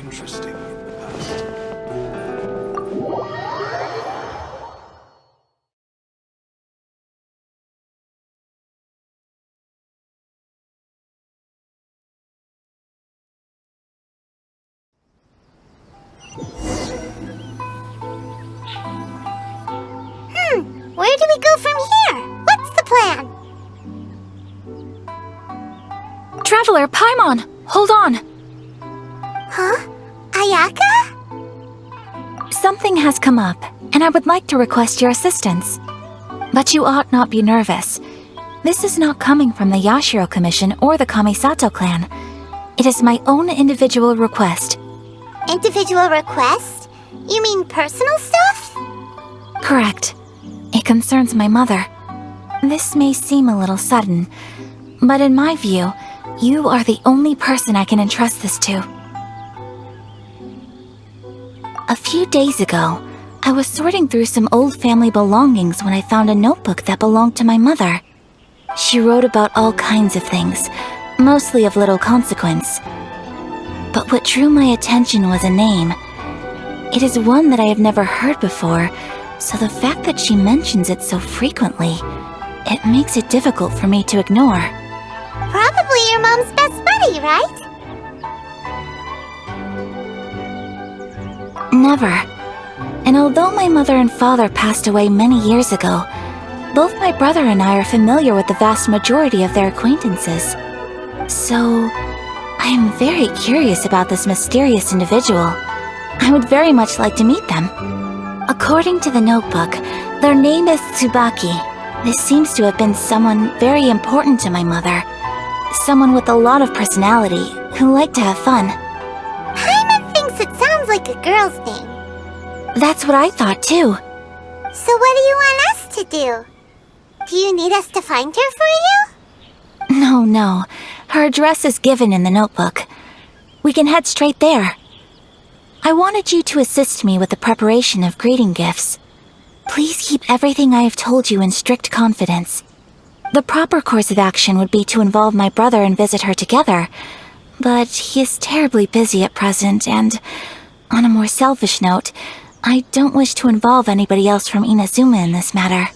interesting in the past. Where do we go from here? What's the plan? Traveler, Paimon! Hold on! Huh? Ayaka? Something has come up, and I would like to request your assistance. But you ought not be nervous. This is not coming from the Yashiro Commission or the Kamisato clan. It is my own individual request. Individual request? You mean personal stuff? Correct. It concerns my mother. This may seem a little sudden, but in my view, you are the only person I can entrust this to. A few days ago, I was sorting through some old family belongings when I found a notebook that belonged to my mother. She wrote about all kinds of things, mostly of little consequence. But what drew my attention was a name. It is one that I have never heard before, so the fact that she mentions it so frequently, it makes it difficult for me to ignore. Probably your mom's best buddy, right? Never. And although my mother and father passed away many years ago, both my brother and I are familiar with the vast majority of their acquaintances. So, I am very curious about this mysterious individual. I would very much like to meet them. According to the notebook, their name is Tsubaki. This seems to have been someone very important to my mother. Someone with a lot of personality, who liked to have fun. Paimon thinks it sounds like a girl's name. That's what I thought too. So what do you want us to do? Do you need us to find her for you? No. Her address is given in the notebook. We can head straight there. I wanted you to assist me with the preparation of greeting gifts. Please keep everything I have told you in strict confidence. The proper course of action would be to involve my brother and visit her together, but he is terribly busy at present, and, on a more selfish note, I don't wish to involve anybody else from Inazuma in this matter.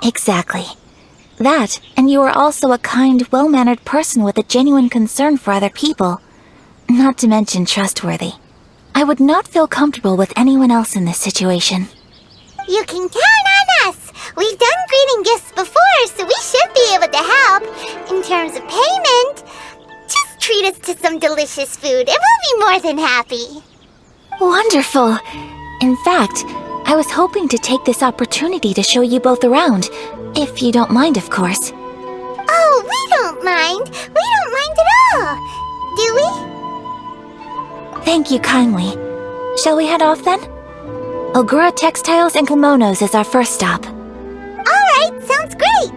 Exactly. That, and you are also a kind, well-mannered person with a genuine concern for other people. Not to mention trustworthy. I would not feel comfortable with anyone else in this situation. You can count on us! We've done greeting gifts before, so we should be able to help. In terms of payment, just treat us to some delicious food and we'll be more than happy. Wonderful! In fact, I was hoping to take this opportunity to show you both around, if you don't mind, of course. Oh, we don't mind. We don't mind at all. Do we? Thank you kindly. Shall we head off then? Ogura Textiles and Kimonos is our first stop. Alright, sounds great.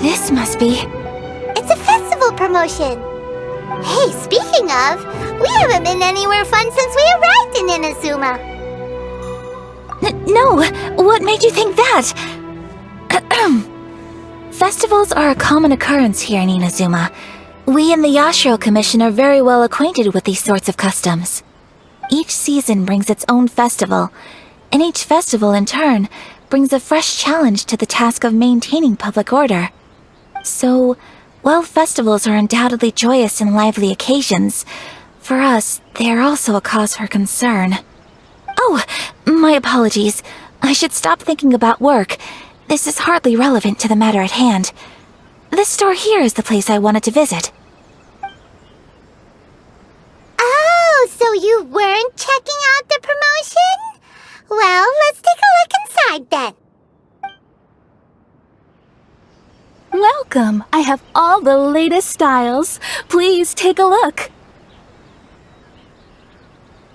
This must be... It's a festival promotion. Hey, speaking of, we haven't been anywhere fun since we arrived in Inazuma. No! What made you think that? Festivals are a common occurrence here in Inazuma. We in the Yashiro Commission are very well acquainted with these sorts of customs. Each season brings its own festival, and each festival, in turn, brings a fresh challenge to the task of maintaining public order. So, while festivals are undoubtedly joyous and lively occasions, for us, they are also a cause for concern. Oh, my apologies. I should stop thinking about work. This is hardly relevant to the matter at hand. This store here is the place I wanted to visit. Oh, so you weren't checking out the promotion? Well, let's take a look inside then. Welcome! I have all the latest styles. Please take a look.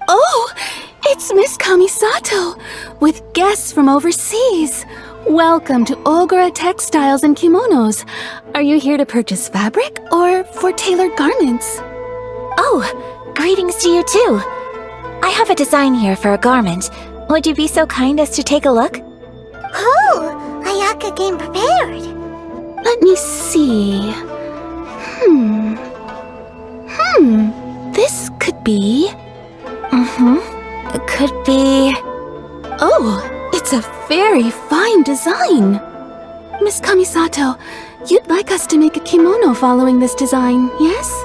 Oh! It's Miss Kamisato, with guests from overseas. Welcome to Ogura Textiles and Kimonos. Are you here to purchase fabric or for tailored garments? Oh, greetings to you too. I have a design here for a garment. Would you be so kind as to take a look? Oh, Ayaka came prepared. Let me see. This could be... It could be... Oh, it's a very fine design. Miss Kamisato, you'd like us to make a kimono following this design, yes?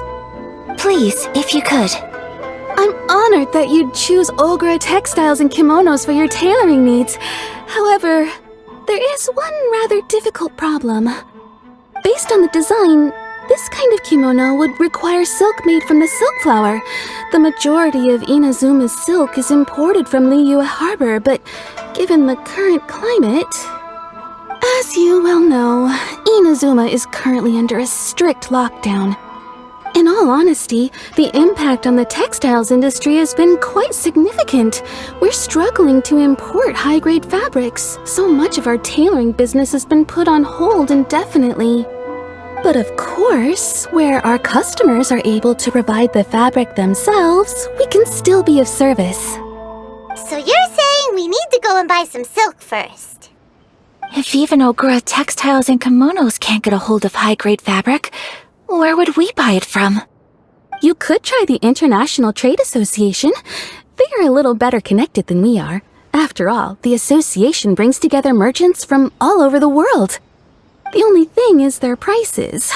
Please, if you could. I'm honored that you'd choose Ogura Textiles and Kimonos for your tailoring needs. However, there is one rather difficult problem. Based on the design, this kind of kimono would require silk made from the silk flower. The majority of Inazuma's silk is imported from Liyue Harbor, but given the current climate... As you well know, Inazuma is currently under a strict lockdown. In all honesty, the impact on the textiles industry has been quite significant. We're struggling to import high-grade fabrics. So much of our tailoring business has been put on hold indefinitely. But of course, where our customers are able to provide the fabric themselves, we can still be of service. So you're saying we need to go and buy some silk first? If even Ogura Textiles and Kimonos can't get a hold of high-grade fabric, where would we buy it from? You could try the International Trade Association. They are a little better connected than we are. After all, the association brings together merchants from all over the world. The only thing is their prices.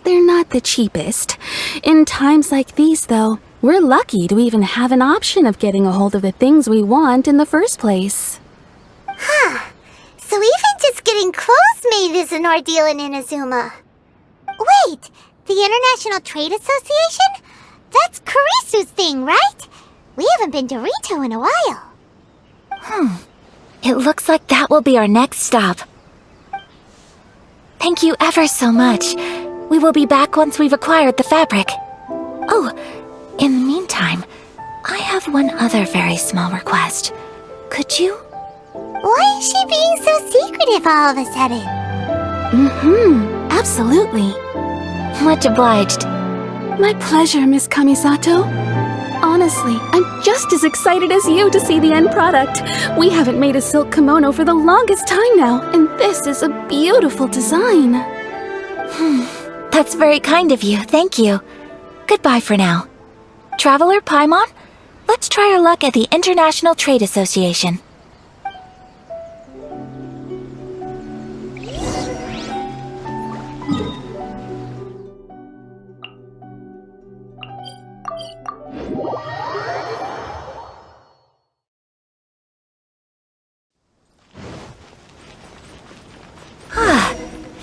They're not the cheapest. In times like these, though, we're lucky to even have an option of getting a hold of the things we want in the first place. So even just getting clothes made is an ordeal in Inazuma. Wait, the International Trade Association? That's Kurisu's thing, right? We haven't been to Rito in a while. It looks like that will be our next stop. Thank you ever so much. We will be back once we've acquired the fabric. Oh, in the meantime, I have one other very small request. Could you? Why is she being so secretive all of a sudden? Absolutely. Much obliged. My pleasure, Miss Kamisato. Honestly, I'm just as excited as you to see the end product. We haven't made a silk kimono for the longest time now, and this is a beautiful design. That's very kind of you, thank you. Goodbye for now. Traveler Paimon, let's try our luck at the International Trade Association.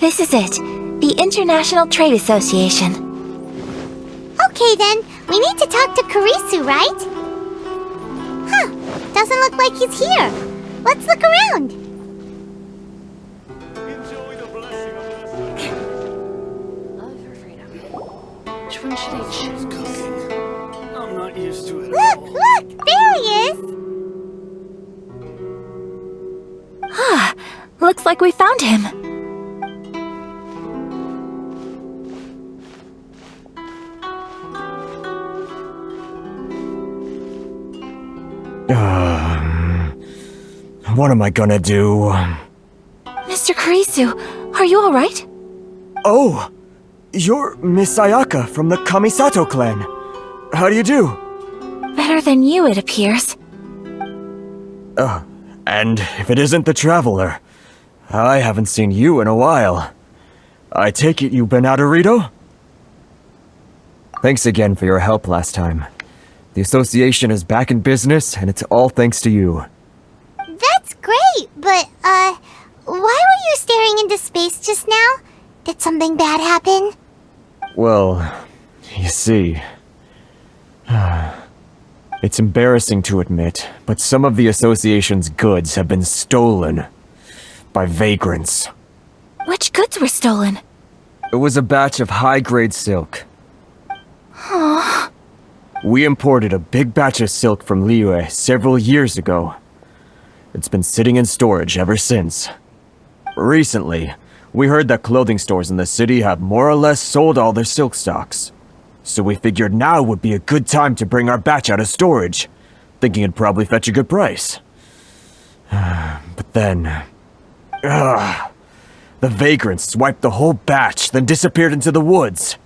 This is it. The International Trade Association. Okay then, we need to talk to Kurisu, right? Doesn't look like he's here. Let's look around. Enjoy the blessing of this. Love for freedom. Which one should I choose? Cooking. I'm not used to it at all. Look! There he is! Looks like we found him. What am I gonna do? Mr. Kurisu, are you alright? Oh! You're Miss Ayaka from the Kamisato clan. How do you do? Better than you, it appears. And if it isn't the Traveler, I haven't seen you in a while. I take it you've been out of Rito? Thanks again for your help last time. The association is back in business, and it's all thanks to you. That's great, but, why were you staring into space just now? Did something bad happen? Well, you see... It's embarrassing to admit, but some of the association's goods have been stolen by vagrants. Which goods were stolen? It was a batch of high-grade silk. We imported a big batch of silk from Liyue several years ago. It's been sitting in storage ever since. Recently, we heard that clothing stores in the city have more or less sold all their silk stocks. So we figured now would be a good time to bring our batch out of storage, thinking it'd probably fetch a good price. But then... the vagrants swiped the whole batch, then disappeared into the woods.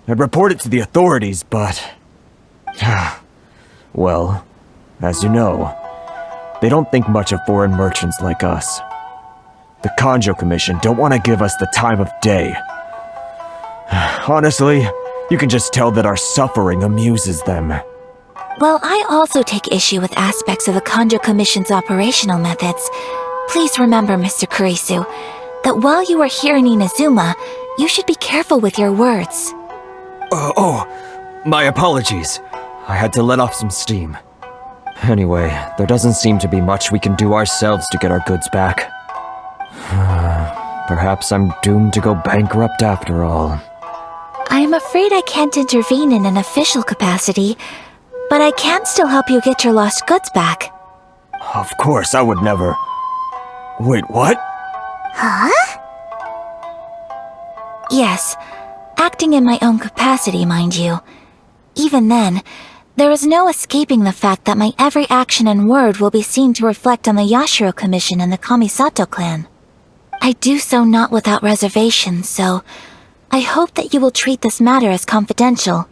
I'd report it to the authorities, but... well, as you know, they don't think much of foreign merchants like us. The Kanjo Commission don't want to give us the time of day. Honestly, you can just tell that our suffering amuses them. Well, I also take issue with aspects of the Kanjo Commission's operational methods. Please remember, Mr. Kurisu, that while you are here in Inazuma, you should be careful with your words. My apologies. I had to let off some steam. Anyway, there doesn't seem to be much we can do ourselves to get our goods back. Perhaps I'm doomed to go bankrupt after all. I'm afraid I can't intervene in an official capacity, but I can still help you get your lost goods back. Of course, I would never... Wait, what? Huh? Yes, acting in my own capacity, mind you. Even then, there is no escaping the fact that my every action and word will be seen to reflect on the Yashiro Commission and the Kamisato clan. I do so not without reservations, so I hope that you will treat this matter as confidential.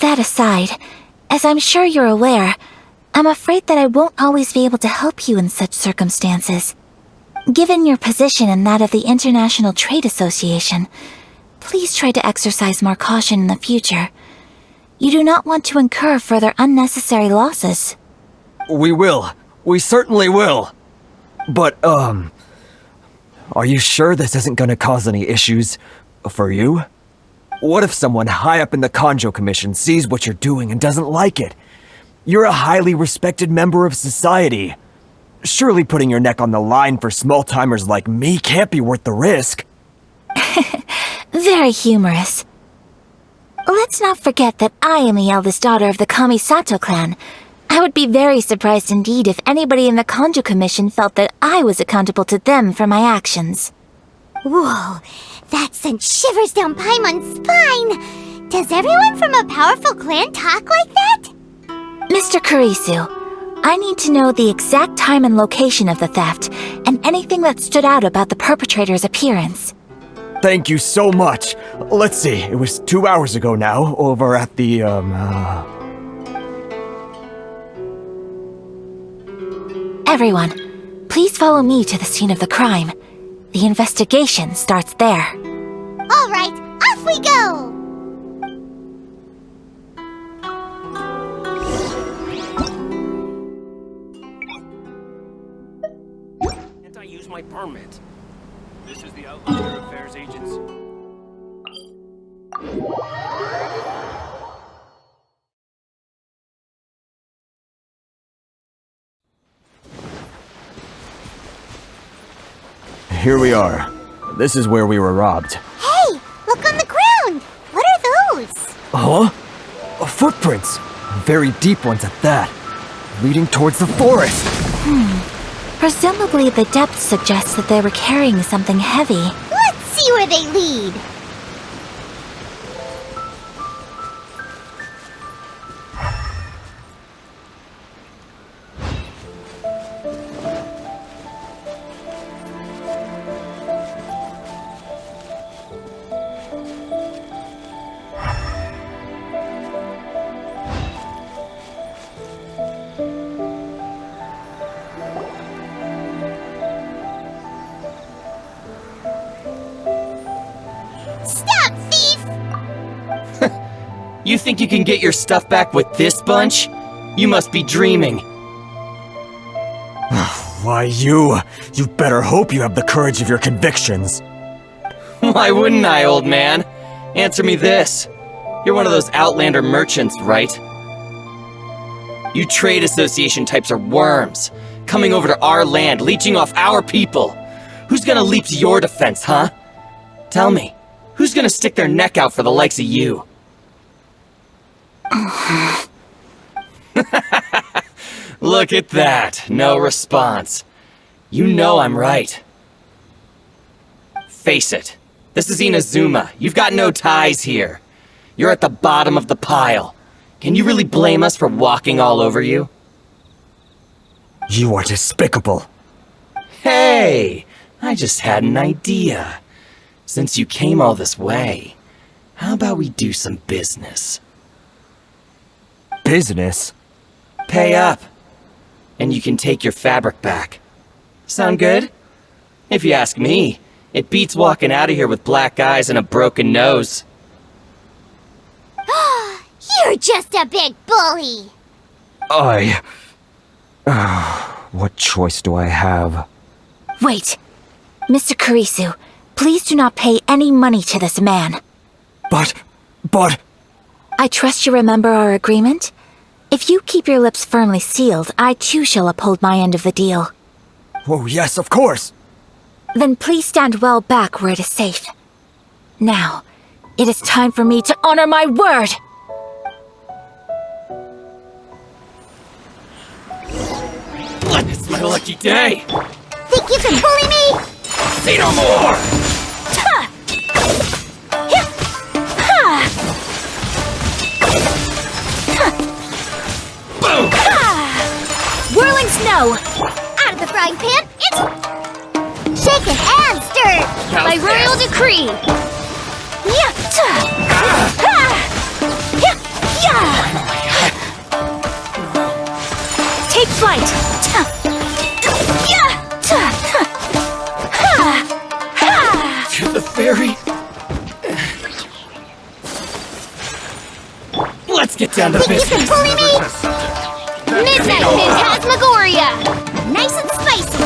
That aside, as I'm sure you're aware, I'm afraid that I won't always be able to help you in such circumstances. Given your position and that of the International Trade Association, please try to exercise more caution in the future. You do not want to incur further unnecessary losses. We will. We certainly will. But, are you sure this isn't gonna cause any issues for you? What if someone high up in the Kanjo Commission sees what you're doing and doesn't like it? You're a highly respected member of society. Surely putting your neck on the line for small-timers like me can't be worth the risk. Very humorous. Let's not forget that I am the eldest daughter of the Kamisato clan. I would be very surprised indeed if anybody in the Kanjo Commission felt that I was accountable to them for my actions. Whoa, that sent shivers down Paimon's spine! Does everyone from a powerful clan talk like that? Mr. Kurisu, I need to know the exact time and location of the theft, and anything that stood out about the perpetrator's appearance. Thank you so much. Let's see, it was 2 hours ago now, over at the, Everyone, please follow me to the scene of the crime. The investigation starts there. All right, off we go! Can't I use my permit? This is the Outlander Affairs Agency. Here we are. This is where we were robbed. Hey, look on the ground! What are those? Huh? Footprints! Very deep ones at that. Leading towards the forest. Presumably the depth suggests that they were carrying something heavy. Let's see where they lead. Stop, thief! You think you can get your stuff back with this bunch? You must be dreaming. Why, you better hope you have the courage of your convictions. Why wouldn't I, old man? Answer me this. You're one of those Outlander merchants, right? You trade association types are worms, coming over to our land, leeching off our people. Who's gonna leap to your defense, huh? Tell me, who's gonna stick their neck out for the likes of you? Look at that, no response. You know I'm right. Face it, this is Inazuma. You've got no ties here. You're at the bottom of the pile. Can you really blame us for walking all over you? You are despicable. Hey, I just had an idea. Since you came all this way, how about we do some business? Business? Pay up, and you can take your fabric back. Sound good? If you ask me, it beats walking out of here with black eyes and a broken nose. You're just a big bully! What choice do I have? Wait. Mr. Kurisu, please do not pay any money to this man. But... I trust you remember our agreement? If you keep your lips firmly sealed, I too shall uphold my end of the deal. Oh, yes, of course! Then please stand well back where it is safe. Now, it is time for me to honor my word! It's my lucky day! Think you can bully me? Say no more! Boom! Whirling snow! Out of the frying pan, it's shaken and stirred by royal decree. Take flight! To the ferry. Let's get down to Think you business. can bully me? Midnight Phantasmagoria! Nice and spicy!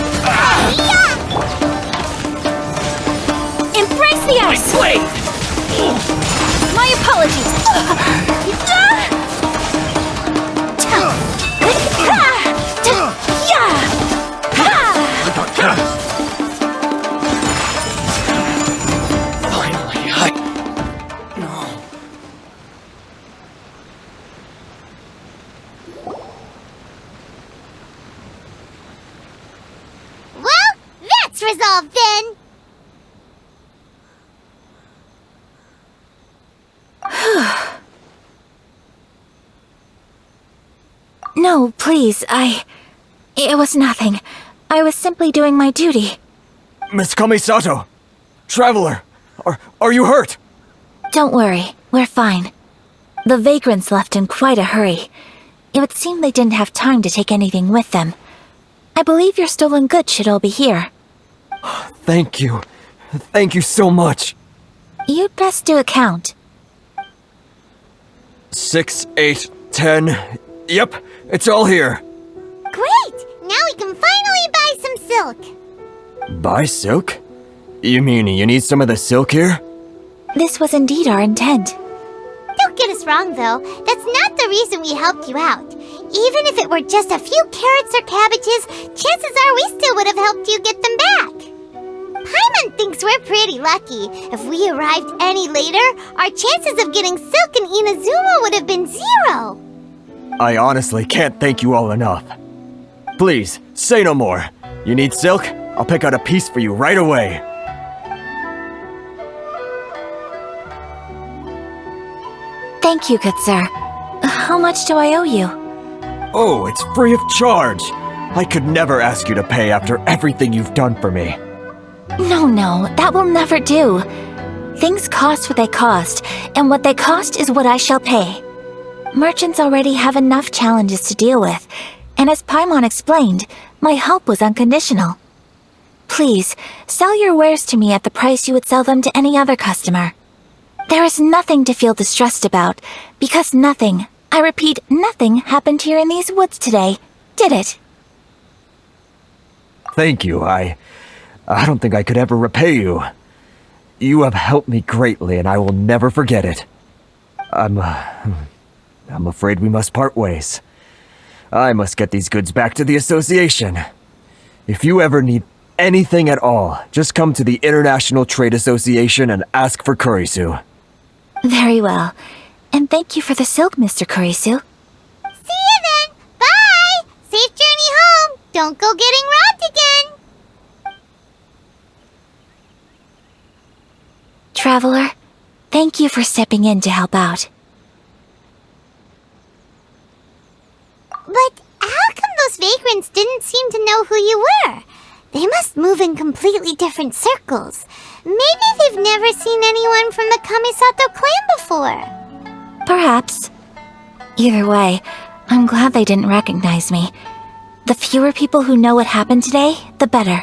Embrace the ice! Blade! My apologies! Finally, No. Well, that's resolved then! No, please, It was nothing. I was simply doing my duty. Miss Kamisato! Traveler! Are you hurt? Don't worry, we're fine. The vagrants left in quite a hurry. It would seem they didn't have time to take anything with them. I believe your stolen goods should all be here. Thank you. Thank you so much. You'd best do a count. 6, 8, 10... Yep, it's all here. Great! Now we can finally buy some silk. Buy silk? You mean you need some of the silk here? This was indeed our intent. Don't get us wrong, though. That's not the reason we helped you out. Even if it were just a few carrots or cabbages, chances are we still would have helped you get them back. Paimon thinks we're pretty lucky. If we arrived any later, our chances of getting silk in Inazuma would have been 0. I honestly can't thank you all enough. Please, say no more. You need silk? I'll pick out a piece for you right away. Thank you, good sir. How much do I owe you? Oh, it's free of charge. I could never ask you to pay after everything you've done for me. No, that will never do. Things cost what they cost, and what they cost is what I shall pay. Merchants already have enough challenges to deal with, and as Paimon explained, my help was unconditional. Please, sell your wares to me at the price you would sell them to any other customer. There is nothing to feel distressed about, because nothing, I repeat, nothing happened here in these woods today, did it? Thank you. I don't think I could ever repay you. You have helped me greatly, and I will never forget it. I'm afraid we must part ways. I must get these goods back to the association. If you ever need anything at all, just come to the International Trade Association and ask for Kurisu. Very well. And thank you for the silk, Mr. Kurisu. See you then! Bye! Safe journey home! Don't go getting robbed again! Traveler, thank you for stepping in to help out. But how come those vagrants didn't seem to know who you were? They must move in completely different circles. Maybe they've never seen anyone from the Kamisato clan before. Perhaps. Either way, I'm glad they didn't recognize me. The fewer people who know what happened today, the better.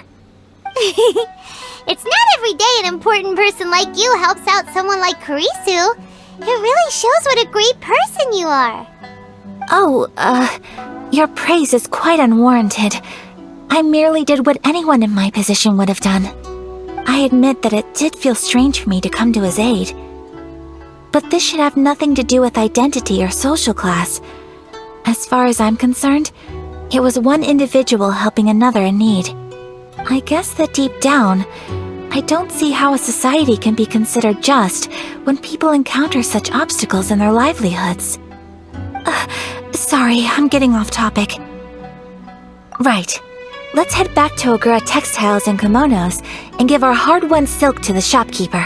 It's not every day an important person like you helps out someone like Kurisu. It really shows what a great person you are. Oh, your praise is quite unwarranted. I merely did what anyone in my position would have done. I admit that it did feel strange for me to come to his aid. But this should have nothing to do with identity or social class. As far as I'm concerned, it was one individual helping another in need. I guess that deep down, I don't see how a society can be considered just when people encounter such obstacles in their livelihoods. Sorry, I'm getting off topic. Right. Let's head back to Ogura Textiles and Kimonos and give our hard-won silk to the shopkeeper.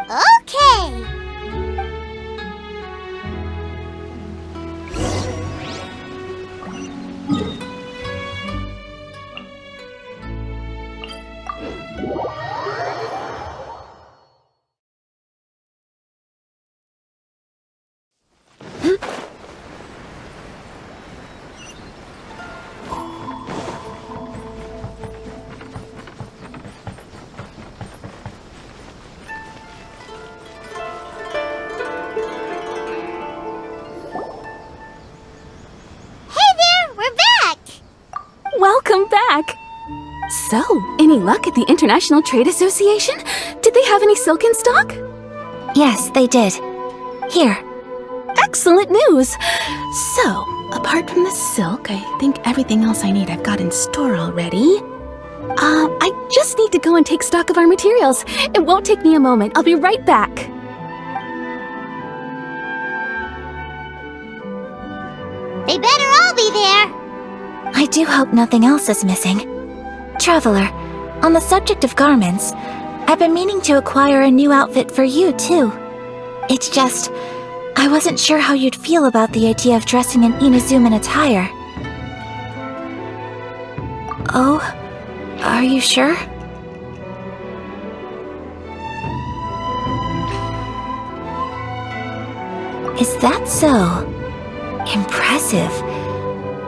Okay! Welcome back! So, any luck at the International Trade Association? Did they have any silk in stock? Yes, they did. Here. Excellent news! So, apart from the silk, I think everything else I need I've got in store already. I just need to go and take stock of our materials. It won't take me a moment. I'll be right back. They better all be there! I do hope nothing else is missing. Traveler, on the subject of garments, I've been meaning to acquire a new outfit for you, too. It's just, I wasn't sure how you'd feel about the idea of dressing in Inazuman attire. Oh, are you sure? Is that so? Impressive.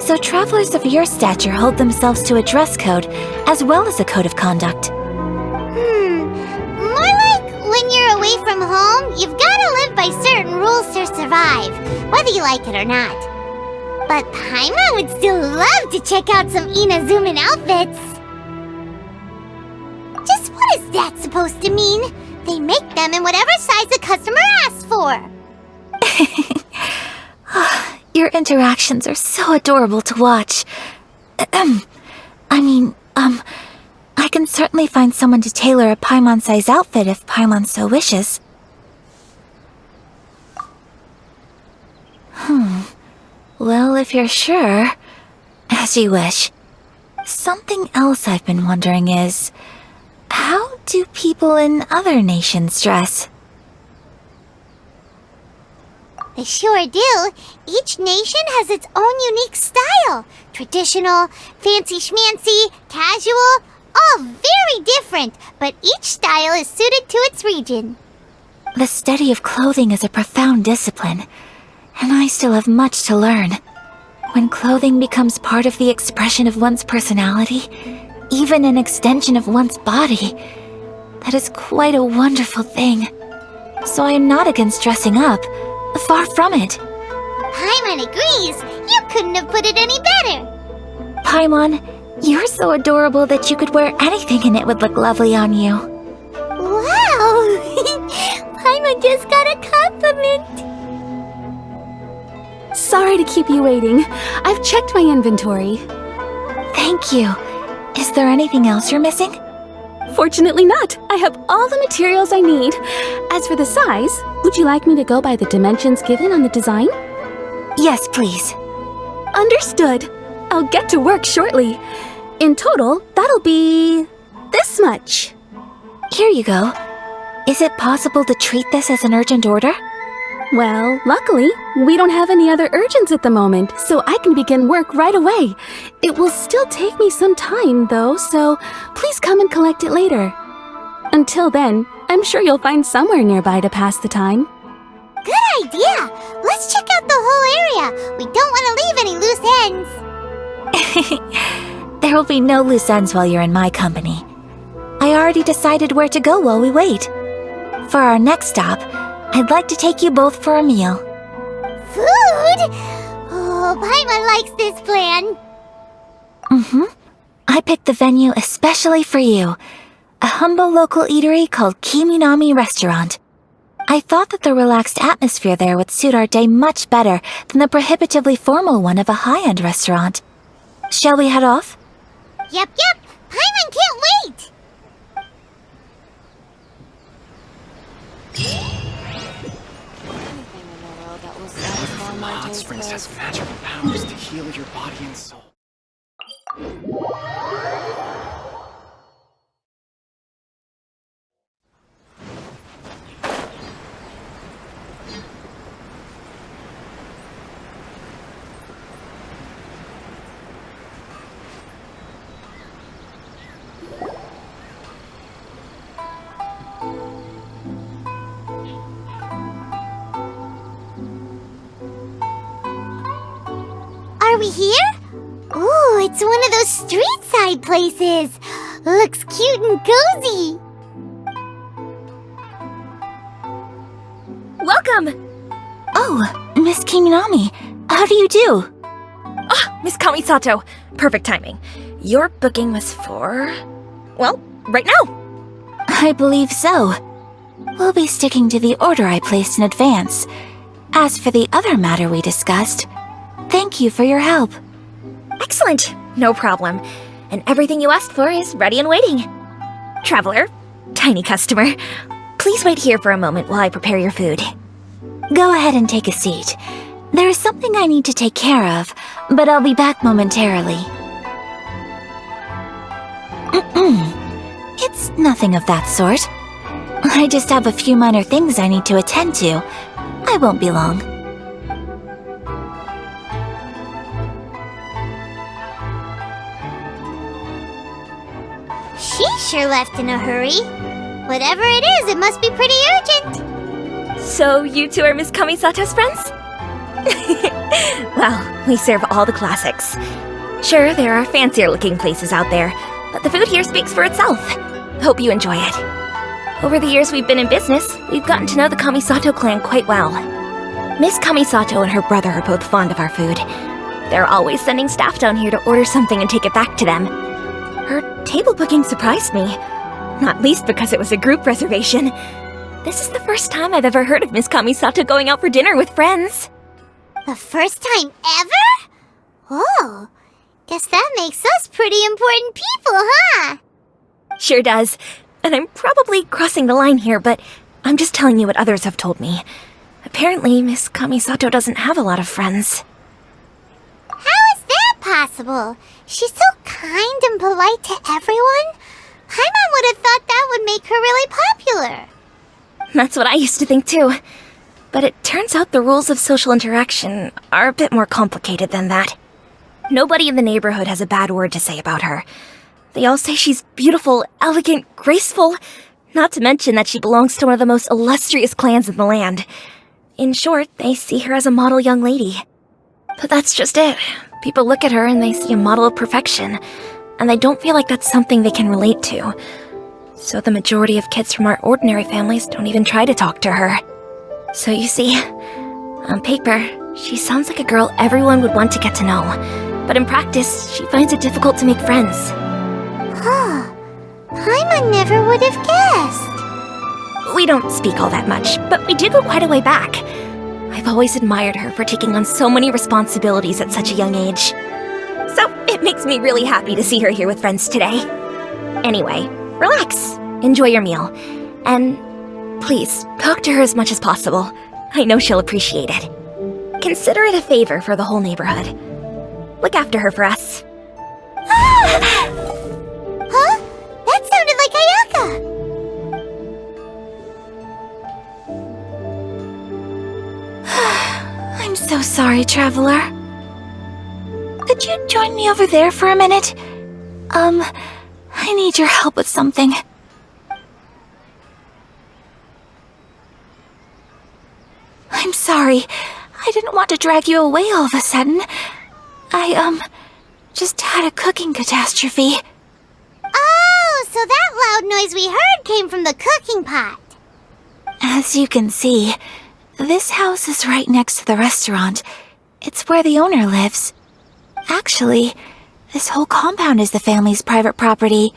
So travelers of your stature hold themselves to a dress code, as well as a code of conduct. More like when you're away from home, you've gotta live by certain rules to survive, whether you like it or not. But Paimon would still love to check out some Inazuman outfits. Just what is that supposed to mean? They make them in whatever size the customer asks for. Your interactions are so adorable to watch. I can certainly find someone to tailor a Paimon-size outfit if Paimon so wishes. Well, if you're sure, as you wish. Something else I've been wondering is, how do people in other nations dress? They sure do. Each nation has its own unique style. Traditional, fancy schmancy, casual, all very different, but each style is suited to its region. The study of clothing is a profound discipline, and I still have much to learn. When clothing becomes part of the expression of one's personality, even an extension of one's body, that is quite a wonderful thing. So I am not against dressing up. Far from it. Paimon agrees. You couldn't have put it any better. Paimon, you're so adorable that you could wear anything and it would look lovely on you. Wow! Paimon just got a compliment. Sorry to keep you waiting. I've checked my inventory. Thank you. Is there anything else you're missing? Fortunately not. I have all the materials I need. As for the size, would you like me to go by the dimensions given on the design? Yes, please. Understood. I'll get to work shortly. In total, that'll be this much. Here you go. Is it possible to treat this as an urgent order? Well, luckily, we don't have any other urgents at the moment, so I can begin work right away. It will still take me some time, though, so please come and collect it later. Until then, I'm sure you'll find somewhere nearby to pass the time. Good idea! Let's check out the whole area. We don't want to leave any loose ends. There will be no loose ends while you're in my company. I already decided where to go while we wait. For our next stop, I'd like to take you both for a meal. Food? Oh, Paimon likes this plan. I picked the venue especially for you. A humble local eatery called Kiminami Restaurant. I thought that the relaxed atmosphere there would suit our day much better than the prohibitively formal one of a high-end restaurant. Shall we head off? Yep. Paimon can't wait. Hot Springs has magical powers to heal your body and soul. Are we here? Ooh, it's one of those street side places. Looks cute and cozy. Welcome! Oh, Miss Kiminami, how do you do? Ah, Miss Kamisato. Perfect timing. Your booking was for... well, right now. I believe so. We'll be sticking to the order I placed in advance. As for the other matter we discussed, thank you for your help. Excellent. No problem. And everything you asked for is ready and waiting. Traveler, tiny customer, please wait here for a moment while I prepare your food. Go ahead and take a seat. There is something I need to take care of, but I'll be back momentarily. It's nothing of that sort. I just have a few minor things I need to attend to. I won't be long. She sure left in a hurry. Whatever it is, it must be pretty urgent. So you two are Miss Kamisato's friends? Well, we serve all the classics. Sure, there are fancier looking places out there, but the food here speaks for itself. Hope you enjoy it. Over the years we've been in business, we've gotten to know the Kamisato clan quite well. Miss Kamisato and her brother are both fond of our food. They're always sending staff down here to order something and take it back to them. Her table booking surprised me, not least because it was a group reservation. This is the first time I've ever heard of Miss Kamisato going out for dinner with friends. The first time ever? Oh, guess that makes us pretty important people, huh? Sure does. And I'm probably crossing the line here, but I'm just telling you what others have told me. Apparently, Miss Kamisato doesn't have a lot of friends. How is that possible? She's so kind and polite to everyone. Paimon would have thought that would make her really popular. That's what I used to think too. But it turns out the rules of social interaction are a bit more complicated than that. Nobody in the neighborhood has a bad word to say about her. They all say she's beautiful, elegant, graceful, not to mention that she belongs to one of the most illustrious clans in the land. In short, they see her as a model young lady. But that's just it. People look at her and they see a model of perfection, and they don't feel like that's something they can relate to. So the majority of kids from our ordinary families don't even try to talk to her. So you see, on paper, she sounds like a girl everyone would want to get to know. But in practice, she finds it difficult to make friends. Huh. Paimon never would have guessed. We don't speak all that much, but we do go quite a way back. I've always admired her for taking on so many responsibilities at such a young age. So it makes me really happy to see her here with friends today. Anyway, relax, enjoy your meal, and please talk to her as much as possible. I know she'll appreciate it. Consider it a favor for the whole neighborhood. Look after her for us. Huh? That sounded like Ayaka! I'm so sorry, traveler. Could you join me over there for a minute? I need your help with something. I'm sorry. I didn't want to drag you away all of a sudden. I, just had a cooking catastrophe. Oh, so that loud noise we heard came from the cooking pot. As you can see, this house is right next to the restaurant. It's where the owner lives. Actually, this whole compound is the family's private property.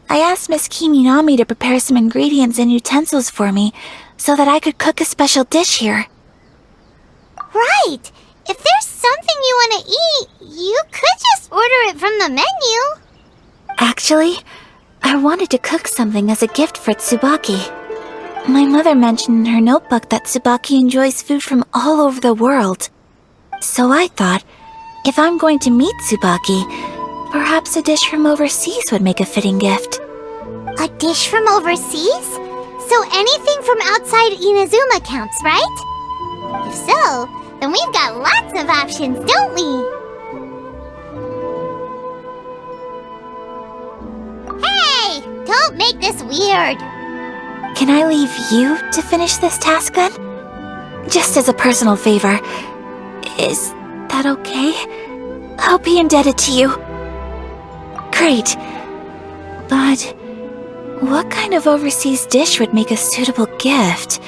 I asked Miss Kiminami to prepare some ingredients and utensils for me so that I could cook a special dish here. Right. If there's something you want to eat, you could just order it from the menu. Actually, I wanted to cook something as a gift for Tsubaki. My mother mentioned in her notebook that Tsubaki enjoys food from all over the world. So I thought, if I'm going to meet Tsubaki, perhaps a dish from overseas would make a fitting gift. A dish from overseas? So anything from outside Inazuma counts, right? If so, then we've got lots of options, don't we? Hey! Don't make this weird! Can I leave you to finish this task then? Just as a personal favor. Is that okay? I'll be indebted to you. Great. But what kind of overseas dish would make a suitable gift?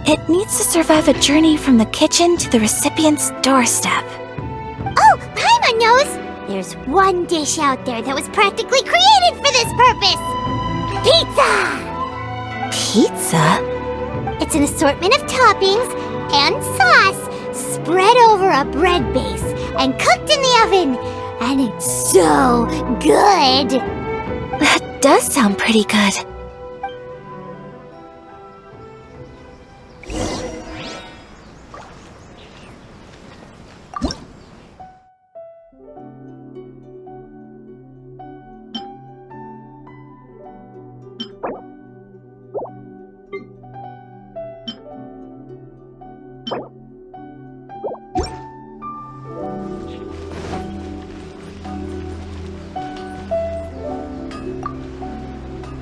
It needs to survive a journey from the kitchen to the recipient's doorstep. Oh, Paimon knows! There's one dish out there that was practically created for this purpose! Pizza! Pizza? It's an assortment of toppings and sauce spread over a bread base and cooked in the oven. And it's so good! That does sound pretty good.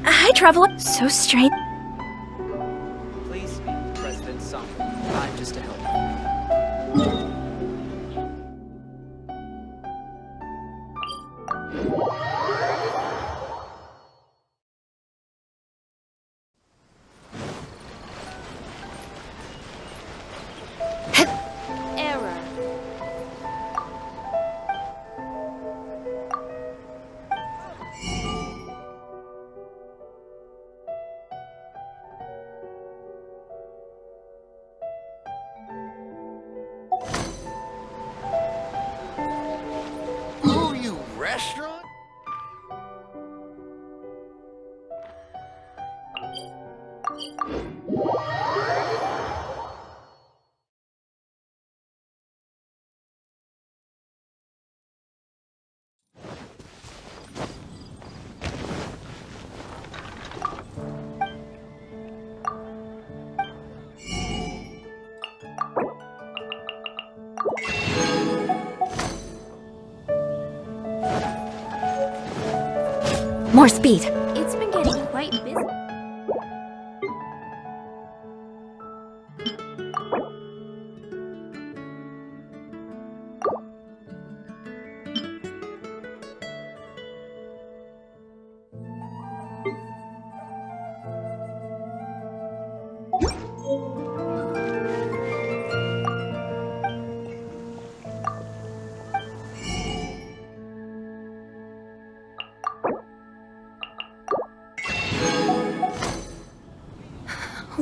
Hi, traveler. So strange. Please speak to President Sung. I'm just a helper. Error. Oh, you restaurant? More speed. It's been getting quite busy.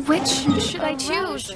Which Should I choose?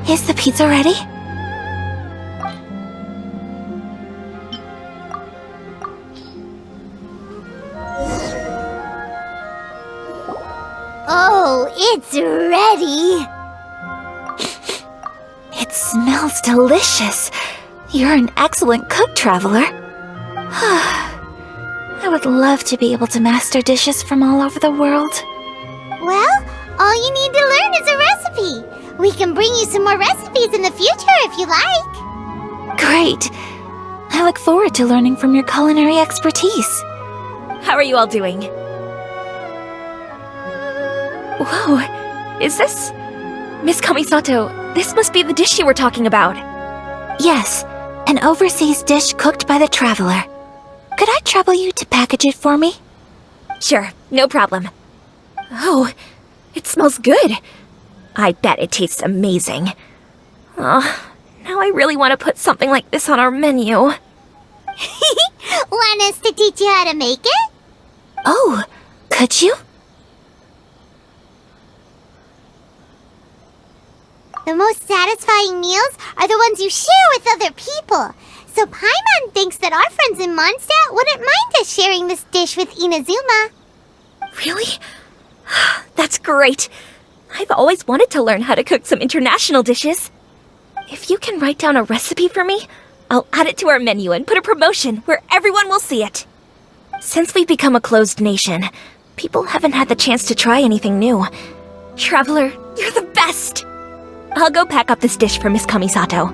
Is the pizza ready? Oh, it's ready! It smells delicious. You're an excellent cook, Traveler. I would love to be able to master dishes from all over the world. Well, all you need to learn is a recipe. We can bring you some more recipes in the future if you like. Great. I look forward to learning from your culinary expertise. How are you all doing? Whoa, is this... Miss Kamisato, this must be the dish you were talking about. Yes, an overseas dish cooked by the Traveler. Could I trouble you to package it for me? Sure, no problem. Oh, it smells good. I bet it tastes amazing. Oh, now I really want to put something like this on our menu. Want us to teach you how to make it? Oh, could you? The most satisfying meals are the ones you share with other people. So Paimon thinks that our friends in Mondstadt wouldn't mind us sharing this dish with Inazuma. Really? That's great. I've always wanted to learn how to cook some international dishes. If you can write down a recipe for me, I'll add it to our menu and put a promotion where everyone will see it. Since we've become a closed nation, people haven't had the chance to try anything new. Traveler, you're the best! I'll go pack up this dish for Miss Kamisato.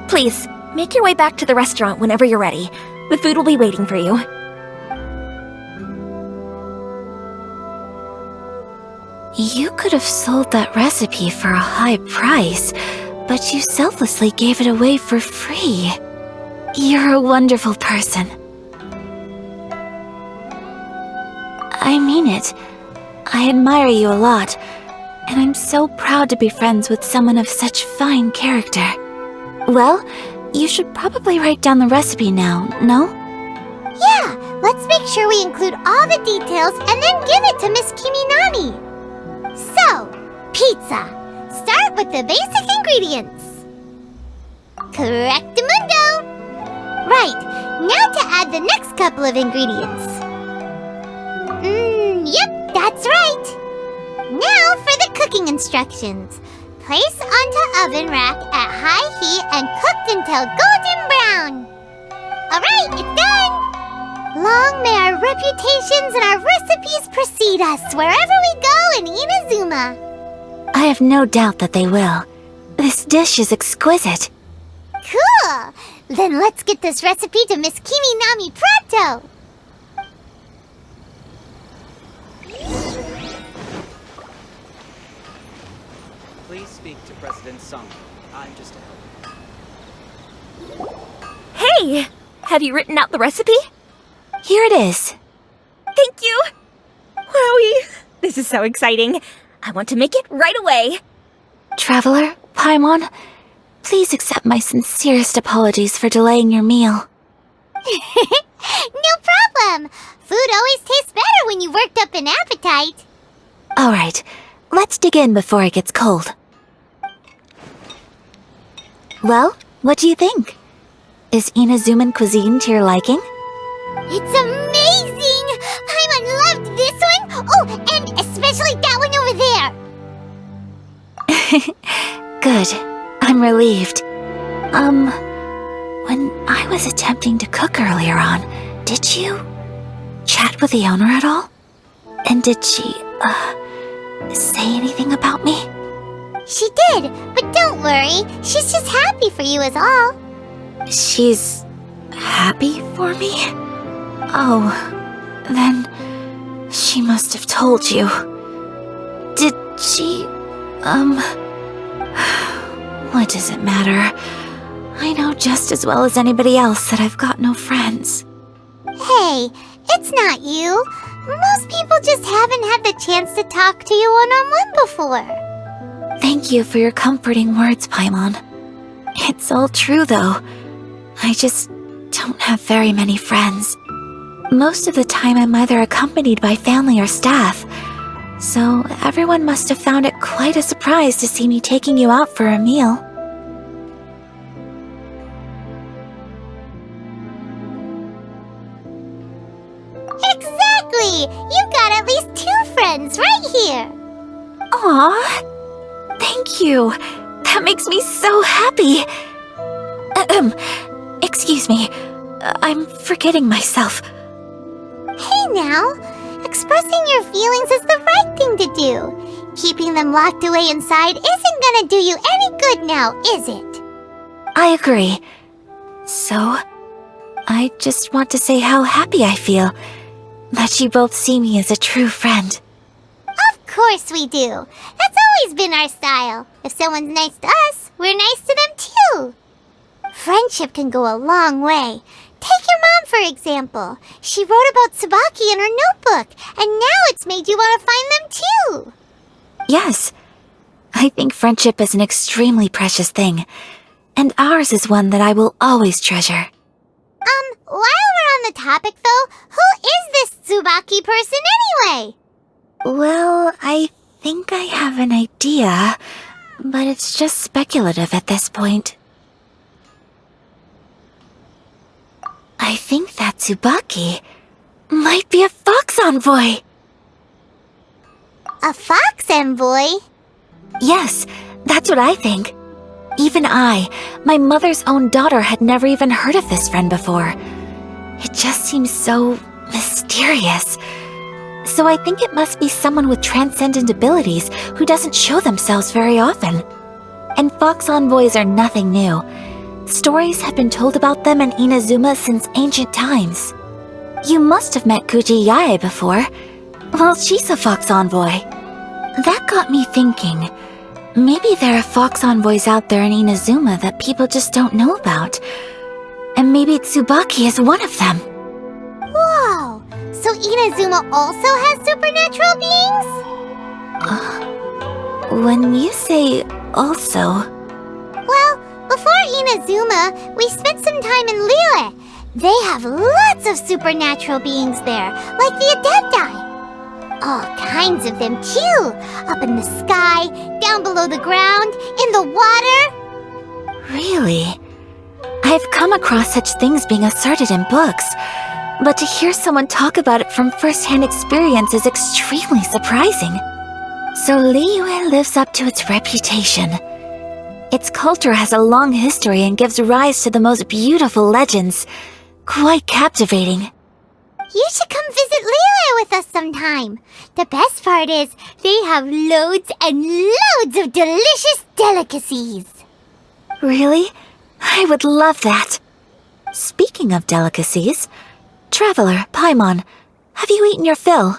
Please, make your way back to the restaurant whenever you're ready. The food will be waiting for you. You could have sold that recipe for a high price, but you selflessly gave it away for free. You're a wonderful person. I mean it. I admire you a lot, and I'm so proud to be friends with someone of such fine character. Well, you should probably write down the recipe now, no? Yeah, let's make sure we include all the details and then give it to Miss Kiminami. So, pizza. Start with the basic ingredients. Correctamundo. Right, now to add the next couple of ingredients. Yep, that's right. Now for the cooking instructions. Place onto oven rack at high heat and cooked until golden brown. Alright, it's done! Long may our reputations and our recipes precede us wherever we go in Inazuma. I have no doubt that they will. This dish is exquisite. Cool! Then let's get this recipe to Miss Kiminami pronto! Please speak to President Sung. I'm just a helper. Hey! Have you written out the recipe? Here it is. Thank you! Wowie! This is so exciting. I want to make it right away. Traveler, Paimon, please accept my sincerest apologies for delaying your meal. No problem! Food always tastes better when you've worked up an appetite. All right, let's dig in before it gets cold. Well, what do you think? Is Inazuman cuisine to your liking? It's amazing! Paimon loved this one! Oh, and especially that one over there! Good. I'm relieved. When I was attempting to cook earlier on, did you chat with the owner at all? And did she, say anything about me? She did, but don't worry. She's just happy for you is all. She's happy for me? Oh, then she must have told you. Did she, what does it matter? I know just as well as anybody else that I've got no friends. Hey, it's not you. Most people just haven't had the chance to talk to you one-on-one before. Thank you for your comforting words, Paimon. It's all true, though. I just don't have very many friends. Most of the time I'm either accompanied by family or staff, so everyone must have found it quite a surprise to see me taking you out for a meal. Exactly! You've got at least 2 friends right here! Aw, thank you. That makes me so happy. Excuse me. I'm forgetting myself. Hey now! Expressing your feelings is the right thing to do. Keeping them locked away inside isn't gonna do you any good now, is it? I agree. So, I just want to say how happy I feel that you both see me as a true friend. Of course we do. That's always been our style. If someone's nice to us, we're nice to them too. Friendship can go a long way. Take your mom, for example. She wrote about Tsubaki in her notebook, and now it's made you want to find them too. Yes, I think friendship is an extremely precious thing, and ours is one that I will always treasure. While we're on the topic though, who is this Tsubaki person anyway? Well, I think I have an idea, but it's just speculative at this point. I think that Tsubaki might be a fox envoy. A fox envoy? Yes, that's what I think. Even I, my mother's own daughter, had never even heard of this friend before. It just seems so mysterious. So I think it must be someone with transcendent abilities who doesn't show themselves very often. And fox envoys are nothing new. Stories have been told about them in Inazuma since ancient times. You must have met Kuji Yae before. Well, she's a fox envoy. That got me thinking. Maybe there are fox envoys out there in Inazuma that people just don't know about. And maybe Tsubaki is one of them. Whoa! So Inazuma also has supernatural beings? When you say also... Well, before Inazuma, we spent some time in Liyue. They have lots of supernatural beings there, like the Adepti. All kinds of them too. Up in the sky, down below the ground, in the water. Really? I've come across such things being asserted in books, but to hear someone talk about it from first-hand experience is extremely surprising. So Liyue lives up to its reputation. Its culture has a long history and gives rise to the most beautiful legends. Quite captivating. You should come visit Liyue with us sometime. The best part is, they have loads and loads of delicious delicacies. Really? I would love that. Speaking of delicacies, Traveler, Paimon, have you eaten your fill?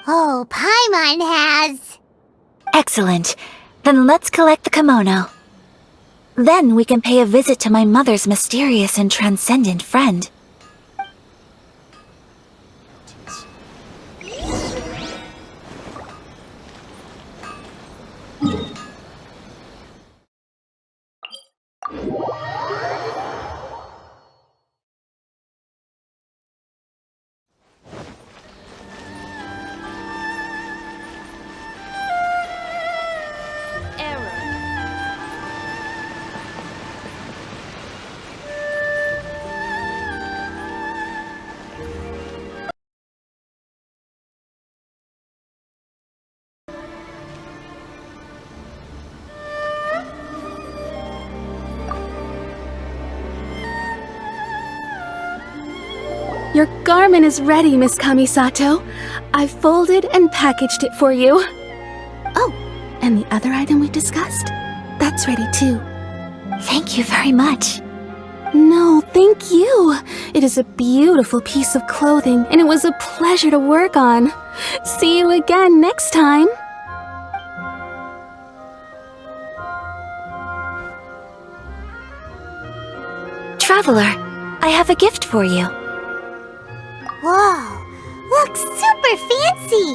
Oh, Paimon has. Excellent. Then let's collect the kimono. Then we can pay a visit to my mother's mysterious and transcendent friend. Your garment is ready, Miss Kamisato. I've folded and packaged it for you. Oh, and the other item we discussed? That's ready too. Thank you very much. No, thank you. It is a beautiful piece of clothing, and it was a pleasure to work on. See you again next time. Traveler, I have a gift for you. Whoa, looks super fancy.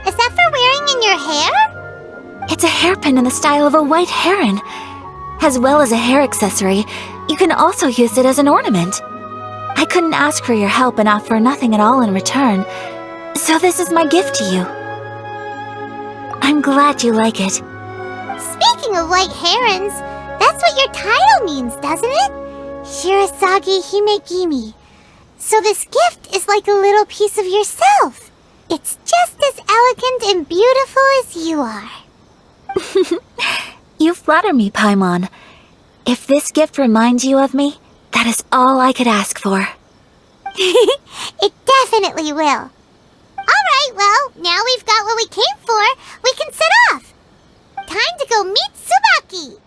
Is that for wearing in your hair? It's a hairpin in the style of a white heron. As well as a hair accessory, you can also use it as an ornament. I couldn't ask for your help and offer nothing at all in return, so this is my gift to you. I'm glad you like it. Speaking of white herons, that's what your title means, doesn't it? Shirasagi Himegimi. So this gift is like a little piece of yourself. It's just as elegant and beautiful as you are. You flatter me, Paimon. If this gift reminds you of me, that is all I could ask for. It definitely will. Alright, well, now we've got what we came for, we can set off. Time to go meet Tsubaki.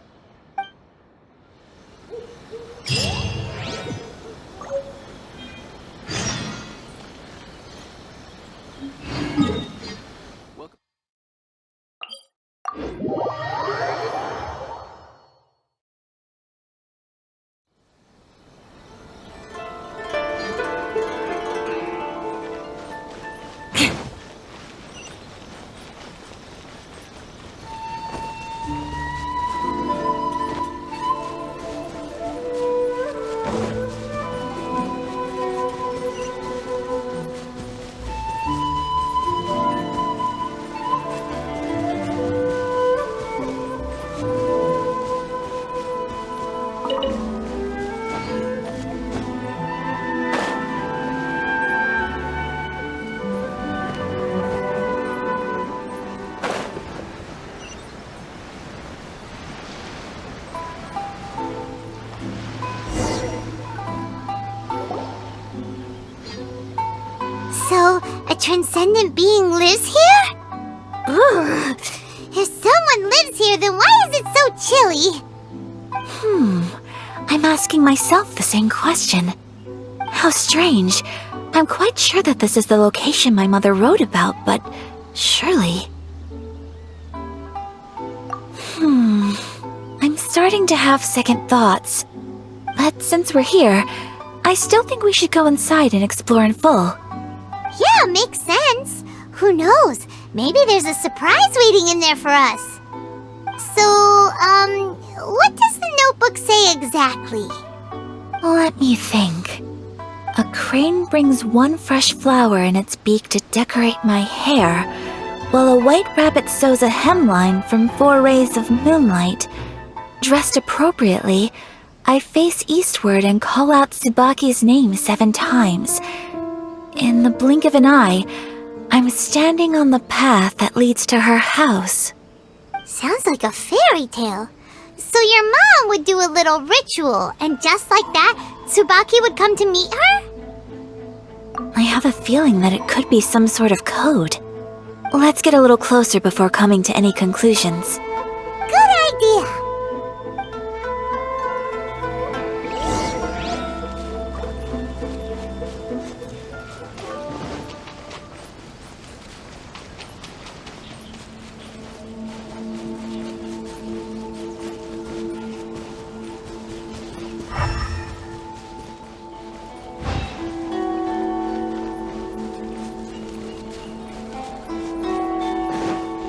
So, a transcendent being lives here? Ugh. If someone lives here, then why is it so chilly? I'm asking myself the same question. How strange. I'm quite sure that this is the location my mother wrote about, but surely... I'm starting to have second thoughts. But since we're here, I still think we should go inside and explore in full. Yeah, makes sense. Who knows? Maybe there's a surprise waiting in there for us. So, what does the notebook say exactly? Let me think. A crane brings one fresh flower in its beak to decorate my hair, while a white rabbit sews a hemline from 4 rays of moonlight. Dressed appropriately, I face eastward and call out Tsubaki's name 7 times. In the blink of an eye, I'm standing on the path that leads to her house. Sounds like a fairy tale. So your mom would do a little ritual, and just like that, Tsubaki would come to meet her? I have a feeling that it could be some sort of code. Let's get a little closer before coming to any conclusions. Good idea.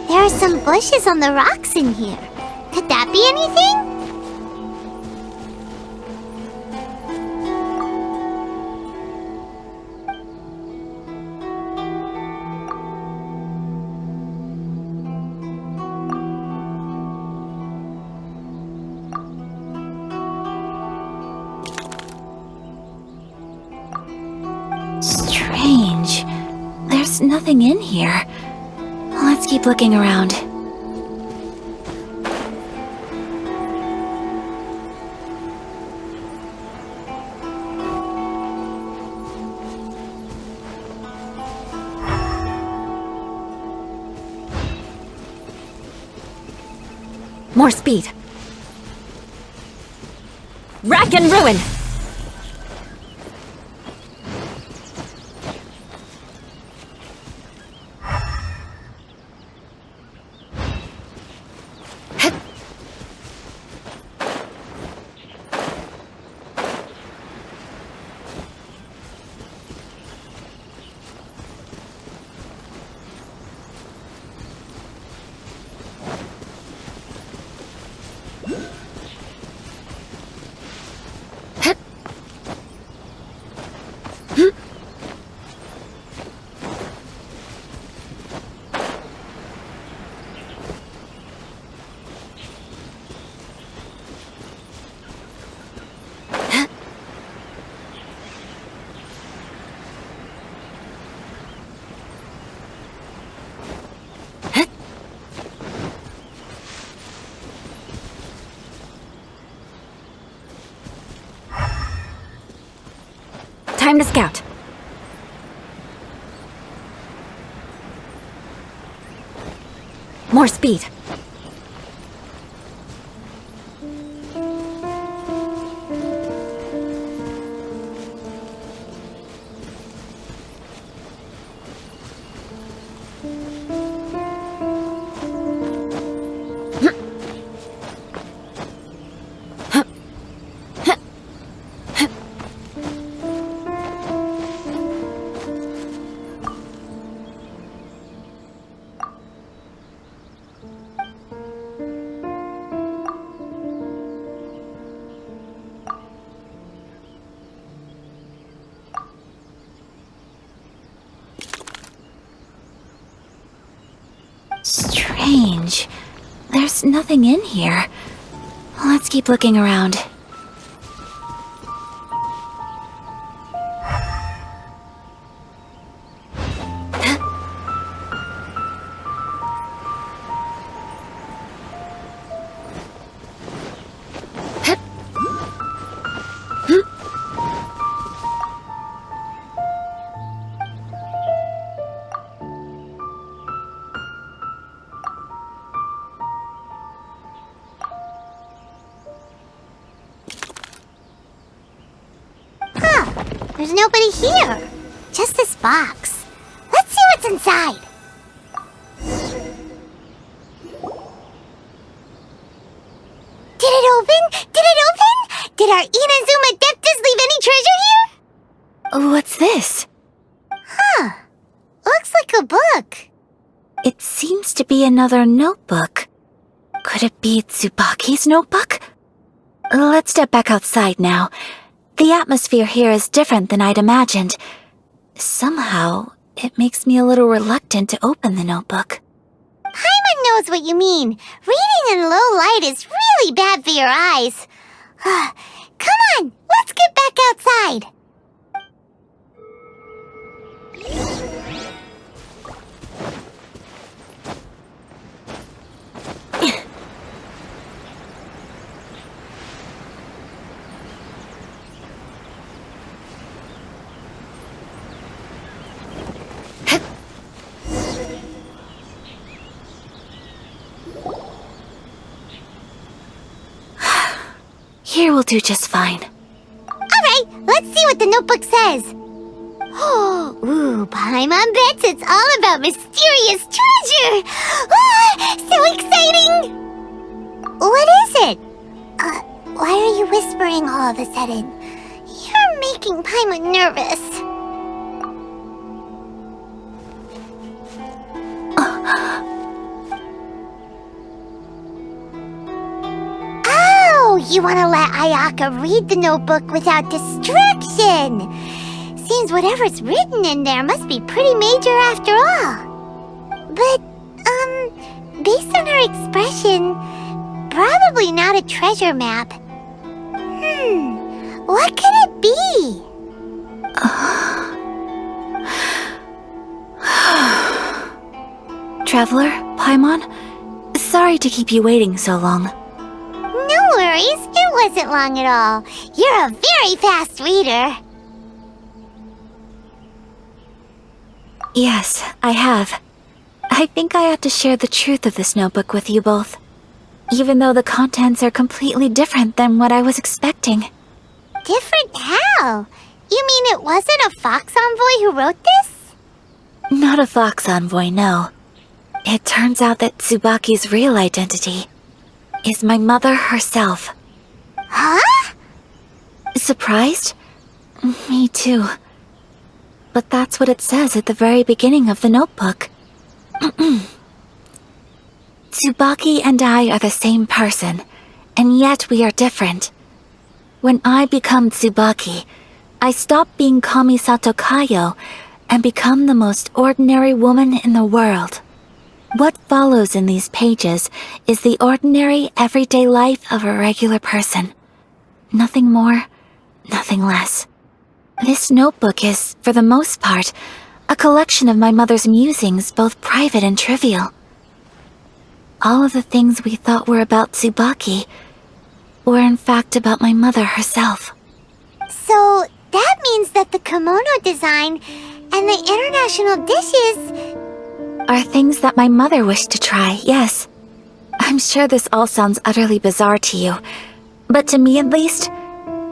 There are some bushes on the rocks in here. Could that be anything? Strange. There's nothing in here. Let's keep looking around. More speed. Rack and ruin! Time to scout. More speed. Strange. There's nothing in here. Let's keep looking around. There's nobody here. Just this box. Let's see what's inside. Did it open? Did it open? Did our Inazuma Adeptus leave any treasure here? What's this? Looks like a book. It seems to be another notebook. Could it be Tsubaki's notebook? Let's step back outside now. The atmosphere here is different than I'd imagined. Somehow, it makes me a little reluctant to open the notebook. Paimon knows what you mean. Reading in low light is really bad for your eyes. Come on, let's get back outside. Here will do just fine. Alright, let's see what the notebook says. Ooh, Paimon bets it's all about mysterious treasure! So exciting! What is it? Why are you whispering all of a sudden? You're making Paimon nervous. You want to let Ayaka read the notebook without distraction. Seems whatever's written in there must be pretty major after all. But, based on her expression, probably not a treasure map. What could it be? Traveler, Paimon, sorry to keep you waiting so long. No worries, it wasn't long at all. You're a very fast reader. Yes, I have. I think I ought to share the truth of this notebook with you both, even though the contents are completely different than what I was expecting. Different how? You mean it wasn't a Fox Envoy who wrote this? Not a Fox Envoy, no. It turns out that Tsubaki's real identity is my mother herself. Huh? Surprised? Me too. But that's what it says at the very beginning of the notebook. Tsubaki and I are the same person, and yet we are different. When I become Tsubaki, I stop being Kamisato Kayo and become the most ordinary woman in the world. What follows in these pages is the ordinary, everyday life of a regular person. Nothing more, nothing less. This notebook is, for the most part, a collection of my mother's musings, both private and trivial. All of the things we thought were about Tsubaki were in fact about my mother herself. So, that means that the kimono design and the international dishes... Are things that my mother wished to try, yes. I'm sure this all sounds utterly bizarre to you, but to me at least,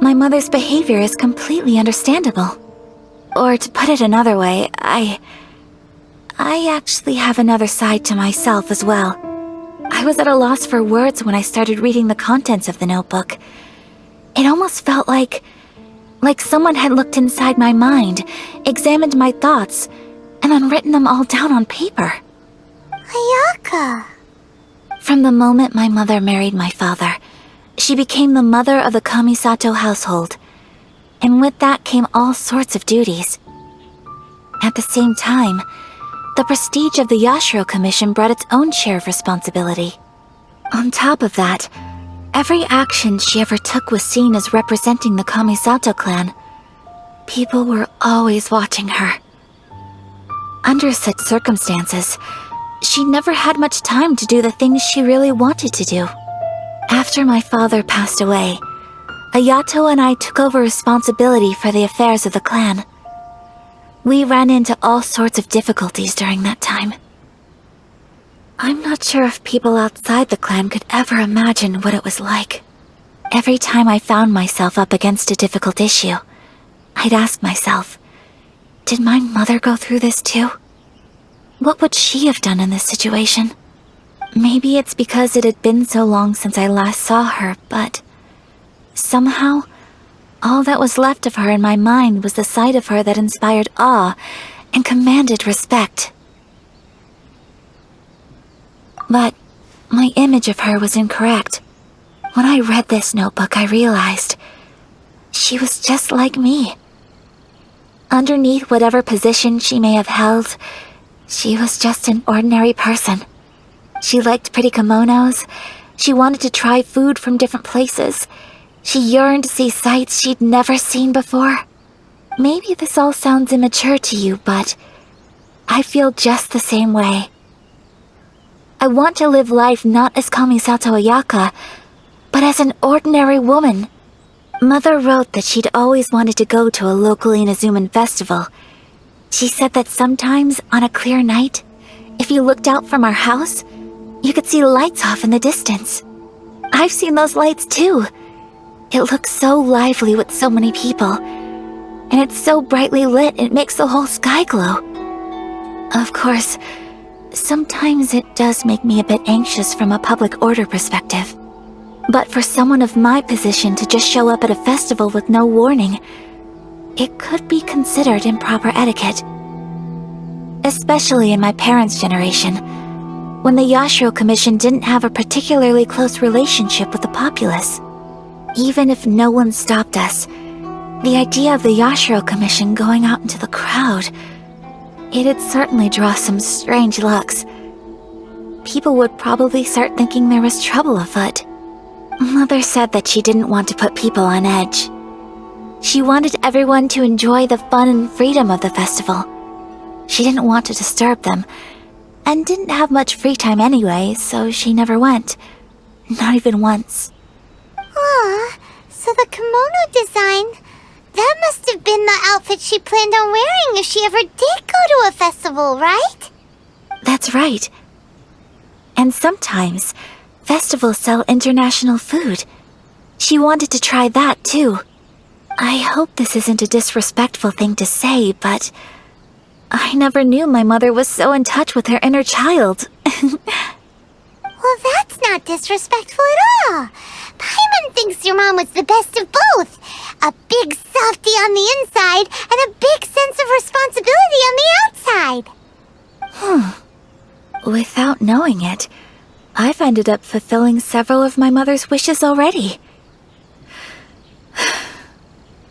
my mother's behavior is completely understandable. Or to put it another way, I actually have another side to myself as well. I was at a loss for words when I started reading the contents of the notebook. It almost felt like someone had looked inside my mind, examined my thoughts, and then written them all down on paper. Ayaka. From the moment my mother married my father, she became the mother of the Kamisato household, and with that came all sorts of duties. At the same time, the prestige of the Yashiro Commission brought its own share of responsibility. On top of that, every action she ever took was seen as representing the Kamisato clan. People were always watching her. Under such circumstances, she never had much time to do the things she really wanted to do. After my father passed away, Ayato and I took over responsibility for the affairs of the clan. We ran into all sorts of difficulties during that time. I'm not sure if people outside the clan could ever imagine what it was like. Every time I found myself up against a difficult issue, I'd ask myself, did my mother go through this too? What would she have done in this situation? Maybe it's because it had been so long since I last saw her, but somehow, all that was left of her in my mind was the sight of her that inspired awe and commanded respect. But my image of her was incorrect. When I read this notebook, I realized she was just like me. Underneath whatever position she may have held, she was just an ordinary person. She liked pretty kimonos. She wanted to try food from different places. She yearned to see sights she'd never seen before. Maybe this all sounds immature to you, but I feel just the same way. I want to live life not as Kamisato Ayaka, but as an ordinary woman. Mother wrote that she'd always wanted to go to a local Inazuman festival. She said that sometimes, on a clear night, if you looked out from our house, you could see lights off in the distance. I've seen those lights too. It looks so lively with so many people, and it's so brightly lit it makes the whole sky glow. Of course, sometimes it does make me a bit anxious from a public order perspective. But for someone of my position to just show up at a festival with no warning, it could be considered improper etiquette. Especially in my parents' generation, when the Yashiro Commission didn't have a particularly close relationship with the populace. Even if no one stopped us, the idea of the Yashiro Commission going out into the crowd, it'd certainly draw some strange looks. People would probably start thinking there was trouble afoot. Mother said that she didn't want to put people on edge. She wanted everyone to enjoy the fun and freedom of the festival. She didn't want to disturb them, and didn't have much free time anyway, so she never went. Not even once. Aw, so the kimono design, that must have been the outfit she planned on wearing if she ever did go to a festival, right? That's right. And sometimes, festivals sell international food. She wanted to try that too. I hope this isn't a disrespectful thing to say, but I never knew my mother was so in touch with her inner child. Well, that's not disrespectful at all. Paimon thinks your mom was the best of both. A big softie on the inside and a big sense of responsibility on the outside. Without knowing it, I've ended up fulfilling several of my mother's wishes already.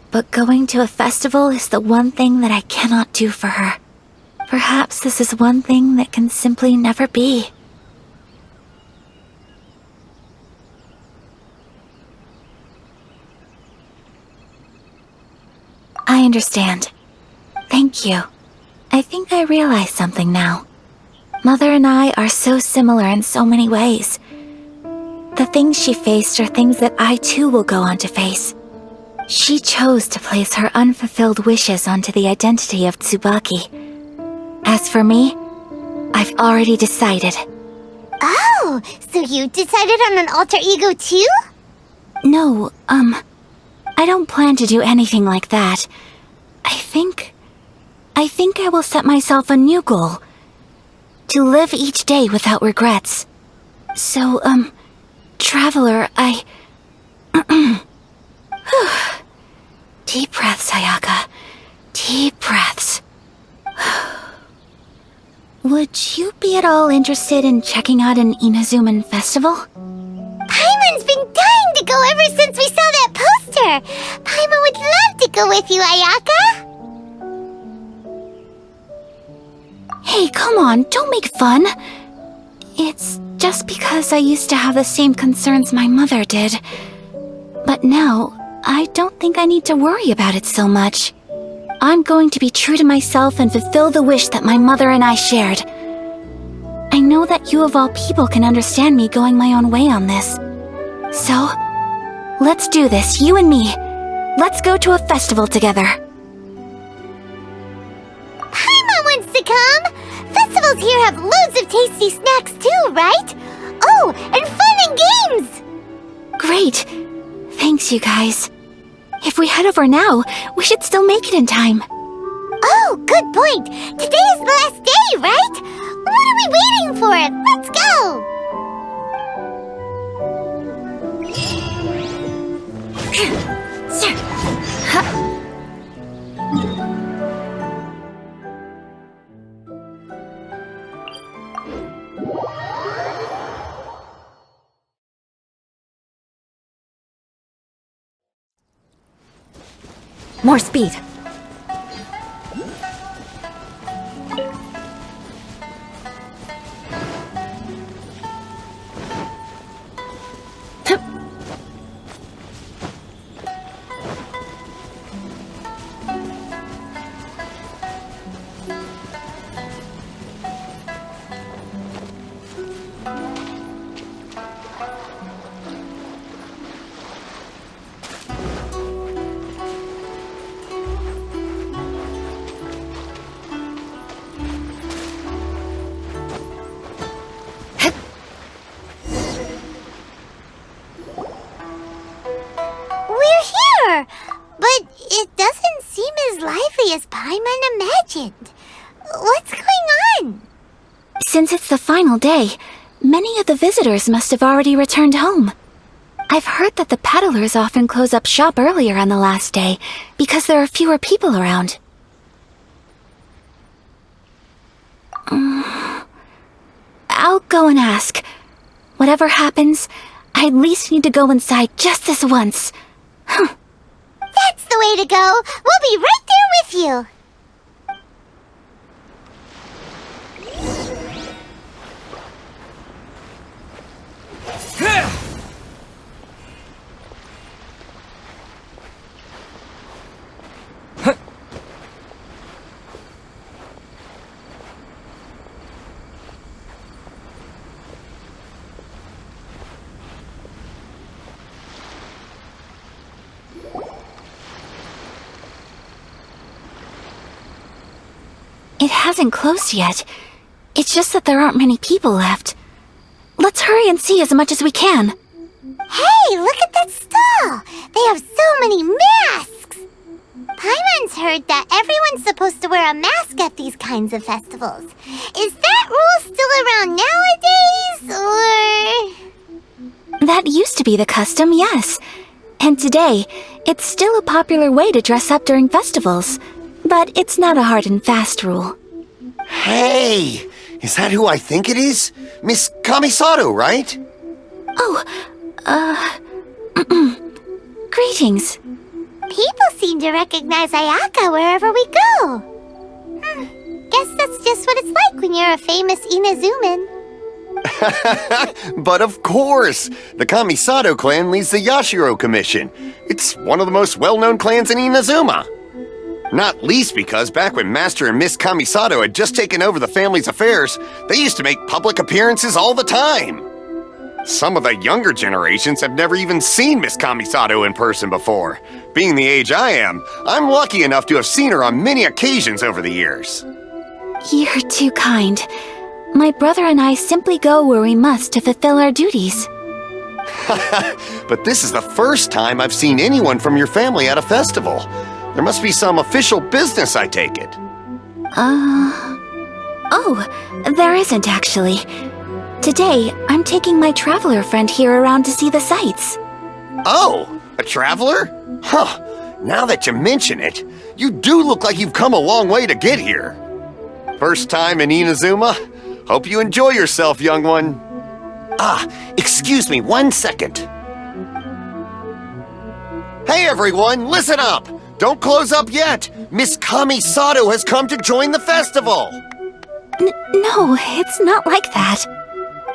But going to a festival is the one thing that I cannot do for her. Perhaps this is one thing that can simply never be. I understand. Thank you. I think I realize something now. Mother and I are so similar in so many ways. The things she faced are things that I too will go on to face. She chose to place her unfulfilled wishes onto the identity of Tsubaki. As for me, I've already decided. Oh, so you decided on an alter ego too? No, I don't plan to do anything like that. I think I will set myself a new goal. To live each day without regrets. So, Traveler, Deep breaths, Ayaka. Deep breaths. Would you be at all interested in checking out an Inazuman festival? Paimon's been dying to go ever since we saw that poster! Paimon would love to go with you, Ayaka! Hey, come on, don't make fun. It's just because I used to have the same concerns my mother did. But now, I don't think I need to worry about it so much. I'm going to be true to myself and fulfill the wish that my mother and I shared. I know that you of all people can understand me going my own way on this. So, let's do this, you and me. Let's go to a festival together. Paimon wants to come! Festivals here have loads of tasty snacks too, right? Oh, and fun and games! Great. Thanks, you guys. If we head over now, we should still make it in time. Oh, good point! Today is the last day, right? What are we waiting for? Let's go! More speed. But it doesn't seem as lively as Paimon imagined. What's going on? Since it's the final day, many of the visitors must have already returned home. I've heard that the peddlers often close up shop earlier on the last day because there are fewer people around. I'll go and ask. Whatever happens, I at least need to go inside just this once. That's the way to go. We'll be right there with you. It hasn't closed yet. It's just that there aren't many people left. Let's hurry and see as much as we can. Hey, look at that stall! They have so many masks! Paimon's heard that everyone's supposed to wear a mask at these kinds of festivals. Is that rule still around nowadays, or...? That used to be the custom, yes. And today, it's still a popular way to dress up during festivals. But it's not a hard and fast rule. Hey! Is that who I think it is? Miss Kamisato, right? Oh, greetings. People seem to recognize Ayaka wherever we go. Guess that's just what it's like when you're a famous Inazuman. But of course! The Kamisato clan leads the Yashiro Commission. It's one of the most well-known clans in Inazuma. Not least because back when Master and Miss Kamisato had just taken over the family's affairs, they used to make public appearances all the time. Some of the younger generations have never even seen Miss Kamisato in person before. Being the age I am, I'm lucky enough to have seen her on many occasions over the years. You're too kind. My brother and I simply go where we must to fulfill our duties. But this is the first time I've seen anyone from your family at a festival. There must be some official business, I take it. Oh, there isn't actually. Today, I'm taking my traveler friend here around to see the sights. Oh, a traveler? Huh, now that you mention it, you do look like you've come a long way to get here. First time in Inazuma? Hope you enjoy yourself, young one. Ah, excuse me 1 second. Hey everyone, listen up! Don't close up yet! Miss Kamisato has come to join the festival! No, it's not like that.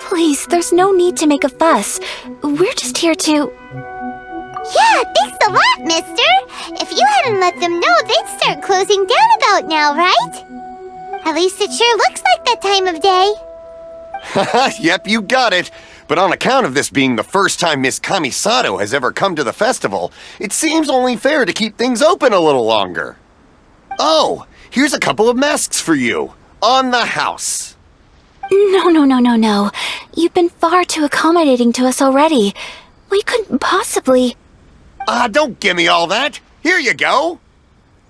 Please, there's no need to make a fuss. We're just here to... Yeah, thanks a lot, mister. If you hadn't let them know, they'd start closing down about now, right? At least it sure looks like that time of day. Yep, you got it. But on account of this being the first time Miss Kamisato has ever come to the festival, it seems only fair to keep things open a little longer. Oh, here's a couple of masks for you. On the house. No. You've been far too accommodating to us already. We couldn't possibly... Don't give me all that. Here you go.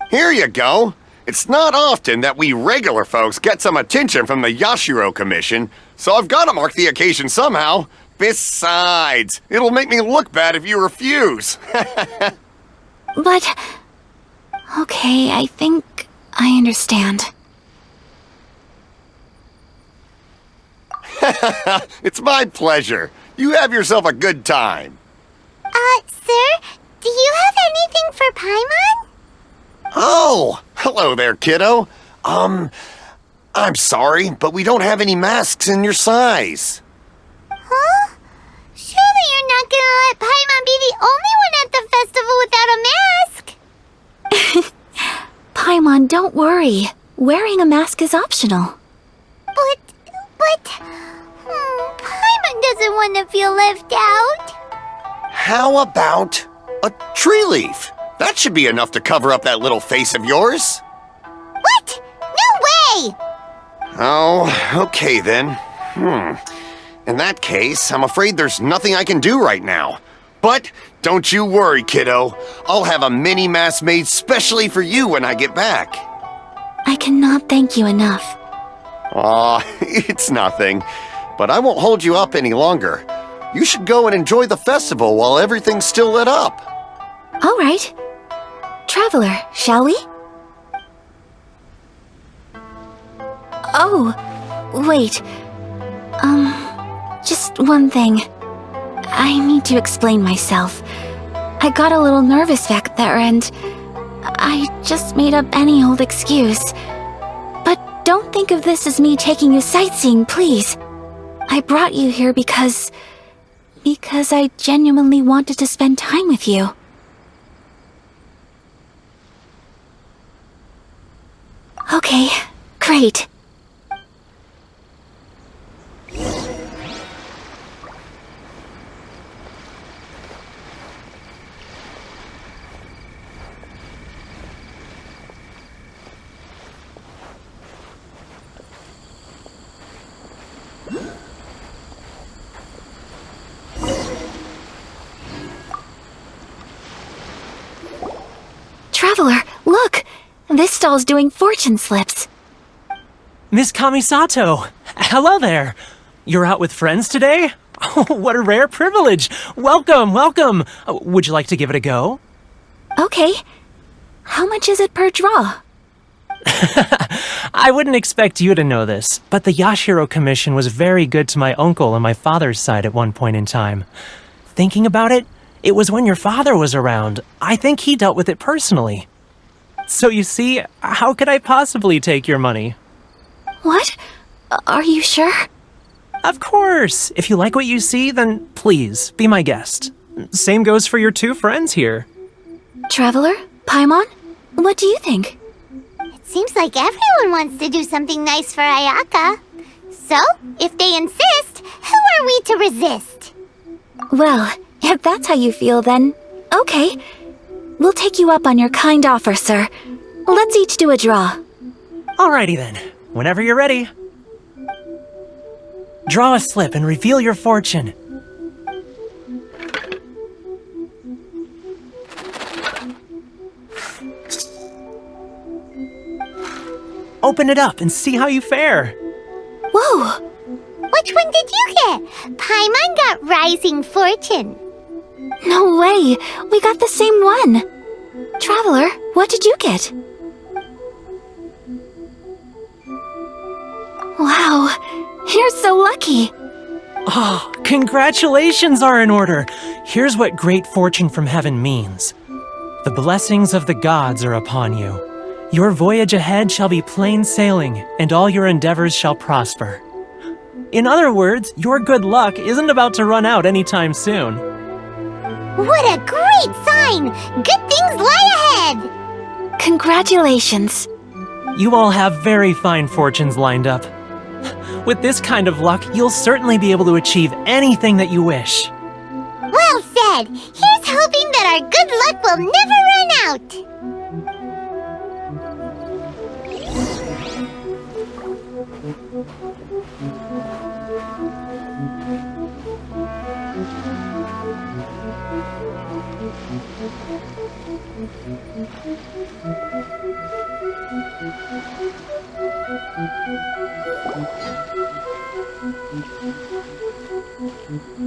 Here you go. It's not often that we regular folks get some attention from the Yashiro Commission, so I've got to mark the occasion somehow. Besides, it'll make me look bad if you refuse. But... Okay, I think I understand. It's my pleasure. You have yourself a good time. Sir, do you have anything for Paimon? Oh, hello there, kiddo. I'm sorry, but we don't have any masks in your size. Huh? Surely you're not gonna let Paimon be the only one at the festival without a mask? Paimon, don't worry. Wearing a mask is optional. But... Paimon doesn't want to feel left out. How about a tree leaf? That should be enough to cover up that little face of yours. What? No way! Oh, okay then. In that case, I'm afraid there's nothing I can do right now. But don't you worry, kiddo. I'll have a mini mask made specially for you when I get back. I cannot thank you enough. Aw, it's nothing. But I won't hold you up any longer. You should go and enjoy the festival while everything's still lit up. All right. Traveler, shall we? Oh, wait. Just one thing. I need to explain myself. I got a little nervous back there and I just made up any old excuse. But don't think of this as me taking you sightseeing, please. I brought you here because I genuinely wanted to spend time with you. Okay, great. Traveler, look! This stall's doing fortune slips. Miss Kamisato! Hello there! You're out with friends today? Oh, what a rare privilege! Welcome, welcome! Would you like to give it a go? Okay. How much is it per draw? I wouldn't expect you to know this, but the Yashiro Commission was very good to my uncle on my father's side at one point in time. Thinking about it, it was when your father was around. I think he dealt with it personally. So you see, how could I possibly take your money? What? Are you sure? Of course! If you like what you see, then please, be my guest. Same goes for your two friends here. Traveler? Paimon? What do you think? It seems like everyone wants to do something nice for Ayaka. So, if they insist, who are we to resist? Well, if that's how you feel, then okay. We'll take you up on your kind offer, sir. Let's each do a draw. Alrighty then. Whenever you're ready. Draw a slip and reveal your fortune. Open it up and see how you fare. Whoa! Which one did you get? Paimon got Rising Fortune. No way! We got the same one! Traveler, what did you get? Wow, you're so lucky! Oh, congratulations are in order! Here's what great fortune from heaven means. The blessings of the gods are upon you. Your voyage ahead shall be plain sailing, and all your endeavors shall prosper. In other words, your good luck isn't about to run out anytime soon. What a great sign! Good things lie ahead! Congratulations. You all have very fine fortunes lined up. With this kind of luck, you'll certainly be able to achieve anything that you wish. Well said! Here's hoping that our good luck will never run out!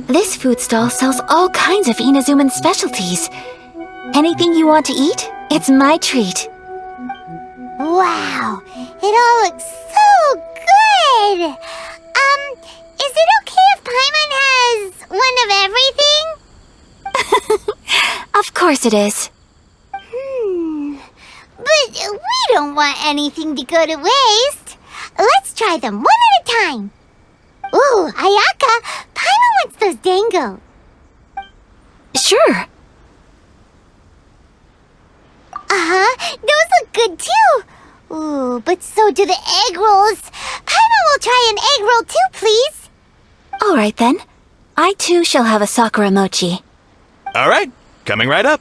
This food stall sells all kinds of Inazuman specialties. Anything you want to eat, it's my treat. Wow! It all looks so good! Is it okay if Paimon has one of everything? Of course it is. But we don't want anything to go to waste. Let's try them one at a time. Ooh, Ayaka, Paimon wants those dango. Sure. Those look good too. Ooh, but so do the egg rolls. Paimon will try an egg roll too, please. All right then. I too shall have a Sakura mochi. All right, coming right up.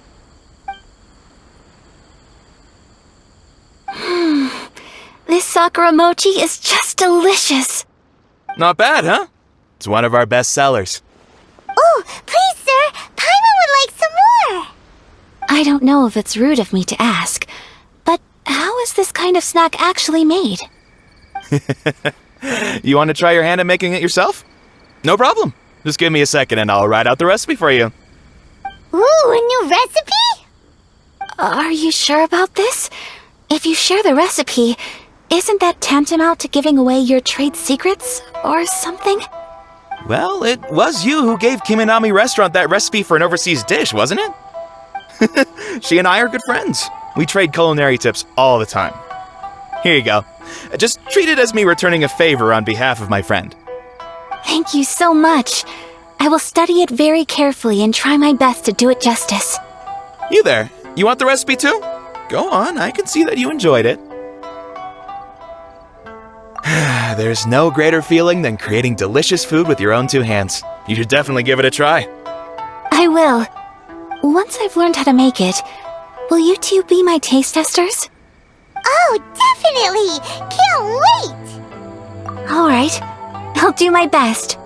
This Sakura mochi is just delicious. Not bad, huh? It's one of our best sellers. Oh, please, sir. Paimon would like some more. I don't know if it's rude of me to ask, but how is this kind of snack actually made? You want to try your hand at making it yourself? No problem. Just give me a second and I'll write out the recipe for you. Ooh, a new recipe? Are you sure about this? If you share the recipe, isn't that tantamount to giving away your trade secrets or something? Well, it was you who gave Kiminami Restaurant that recipe for an overseas dish, wasn't it? She and I are good friends. We trade culinary tips all the time. Here you go. Just treat it as me returning a favor on behalf of my friend. Thank you so much. I will study it very carefully and try my best to do it justice. You there, you want the recipe too? Go on, I can see that you enjoyed it. There's no greater feeling than creating delicious food with your own two hands. You should definitely give it a try. I will. Once I've learned how to make it, will you two be my taste testers? Oh, definitely! Can't wait! All right. I'll do my best.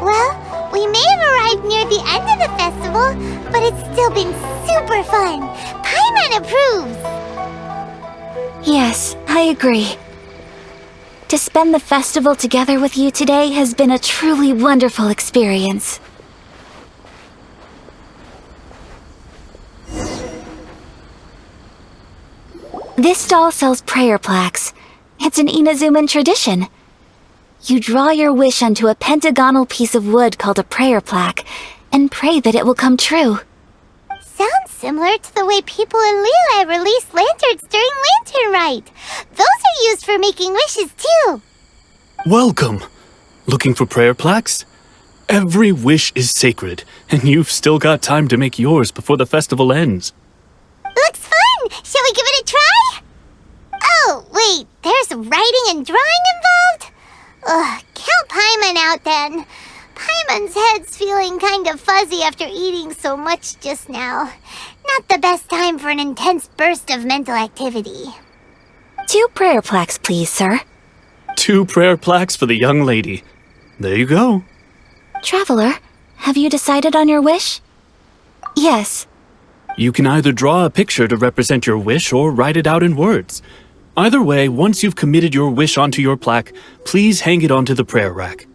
Well, we may have arrived near the end of the festival, but it's still been super fun. Paimon approves! Yes, I agree. To spend the festival together with you today has been a truly wonderful experience. This stall sells prayer plaques. It's an Inazuman tradition. You draw your wish onto a pentagonal piece of wood called a prayer plaque and pray that it will come true. Sounds similar to the way people in Liyue release lanterns during Lantern Rite. Those are used for making wishes too. Welcome. Looking for prayer plaques? Every wish is sacred, and you've still got time to make yours before the festival ends. Looks fun! Shall we give it a try? Oh, wait. There's writing and drawing involved? Ugh, count Paimon out then. Paimon's head's feeling kind of fuzzy after eating so much just now. Not the best time for an intense burst of mental activity. 2 prayer plaques, please, sir. 2 prayer plaques for the young lady. There you go. Traveler, have you decided on your wish? Yes. You can either draw a picture to represent your wish or write it out in words. Either way, once you've committed your wish onto your plaque, please hang it onto the prayer rack.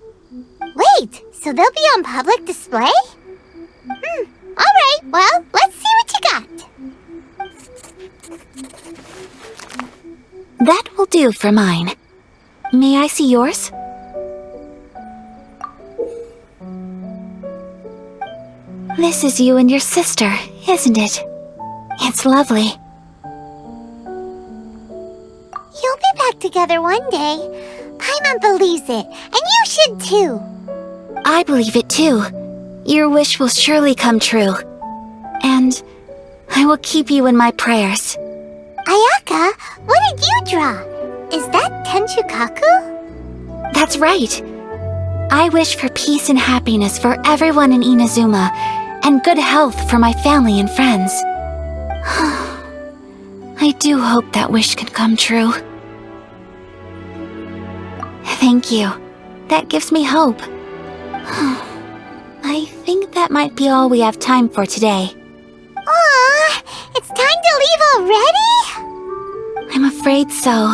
Wait, so they'll be on public display? Alright, well, let's see what you got. That will do for mine. May I see yours? This is you and your sister, isn't it? It's lovely. You'll be back together one day. Paimon believes it, and you should too. I believe it too. Your wish will surely come true. And I will keep you in my prayers. Ayaka, what did you draw? Is that Tenchukaku? That's right. I wish for peace and happiness for everyone in Inazuma, and good health for my family and friends. I do hope that wish can come true. Thank you. That gives me hope. I think that might be all we have time for today. Aw, it's time to leave already? I'm afraid so.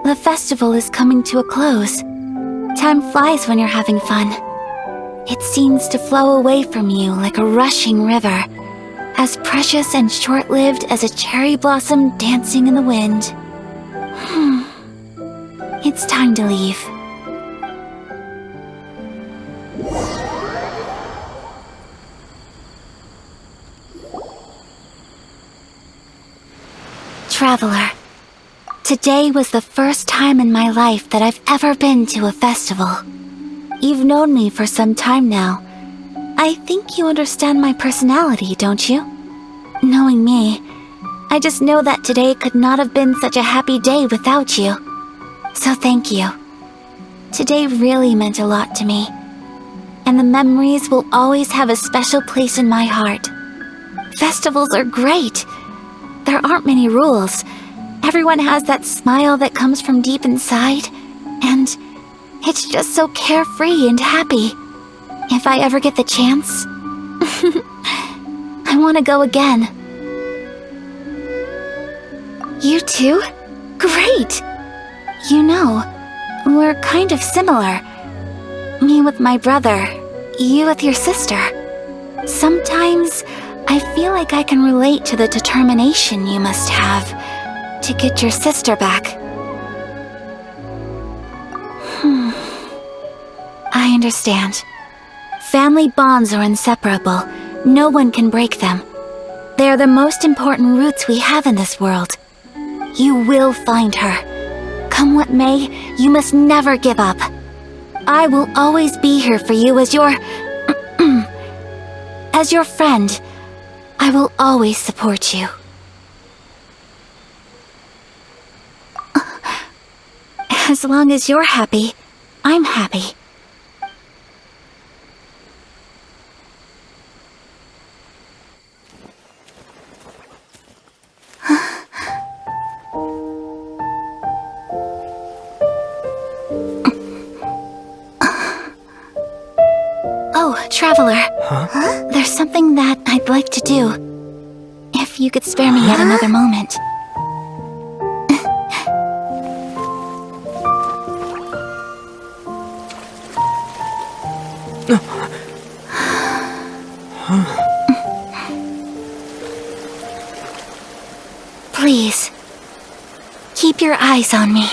The festival is coming to a close. Time flies when you're having fun. It seems to flow away from you like a rushing river, as precious and short-lived as a cherry blossom dancing in the wind. It's time to leave. Traveler, today was the first time in my life that I've ever been to a festival. You've known me for some time now. I think you understand my personality, don't you? Knowing me, I just know that today could not have been such a happy day without you. So thank you. Today really meant a lot to me. And the memories will always have a special place in my heart. Festivals are great. There aren't many rules. Everyone has that smile that comes from deep inside, and it's just so carefree and happy. If I ever get the chance, I want to go again. You too? Great! You know, we're kind of similar. Me with my brother, you with your sister. Sometimes I feel like I can relate to the determination you must have to get your sister back. I understand. Family bonds are inseparable. No one can break them. They are the most important roots we have in this world. You will find her. Come what may, you must never give up. I will always be here for you as your... as your friend. I will always support you. As long as you're happy, I'm happy. Oh, Traveler. Huh? There's something that I'd like to do. If you could spare me yet another moment. Please, keep your eyes on me.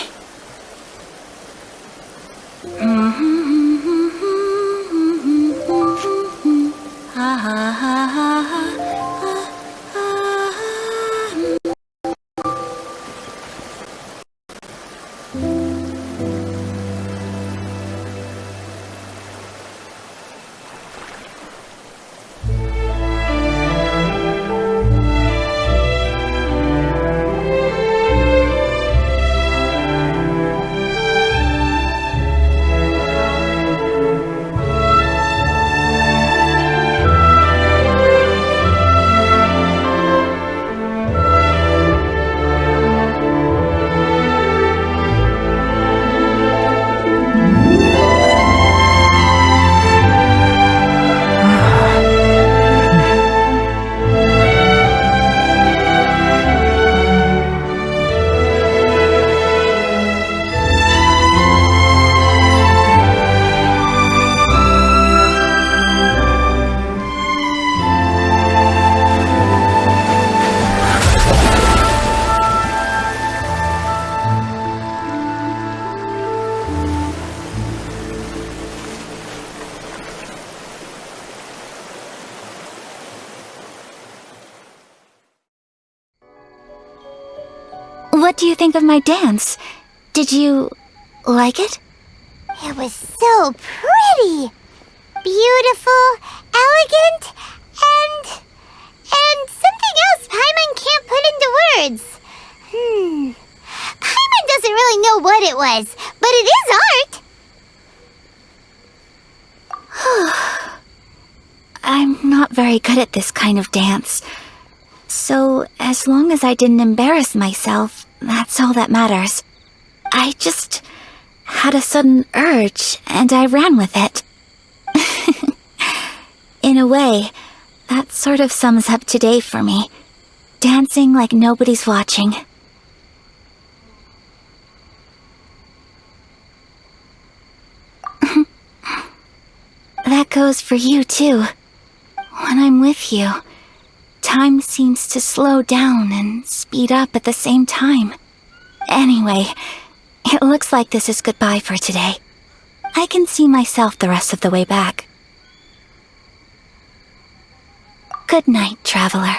What do you think of my dance? Did you like it? It was so pretty. Beautiful, elegant, and something else Paimon can't put into words. Paimon doesn't really know what it was, but it is art. I'm not very good at this kind of dance. So, as long as I didn't embarrass myself, that's all that matters. I just had a sudden urge, and I ran with it. In a way, that sort of sums up today for me. Dancing like nobody's watching. That goes for you, too. When I'm with you, time seems to slow down and speed up at the same time. Anyway, it looks like this is goodbye for today. I can see myself the rest of the way back. Good night, traveler.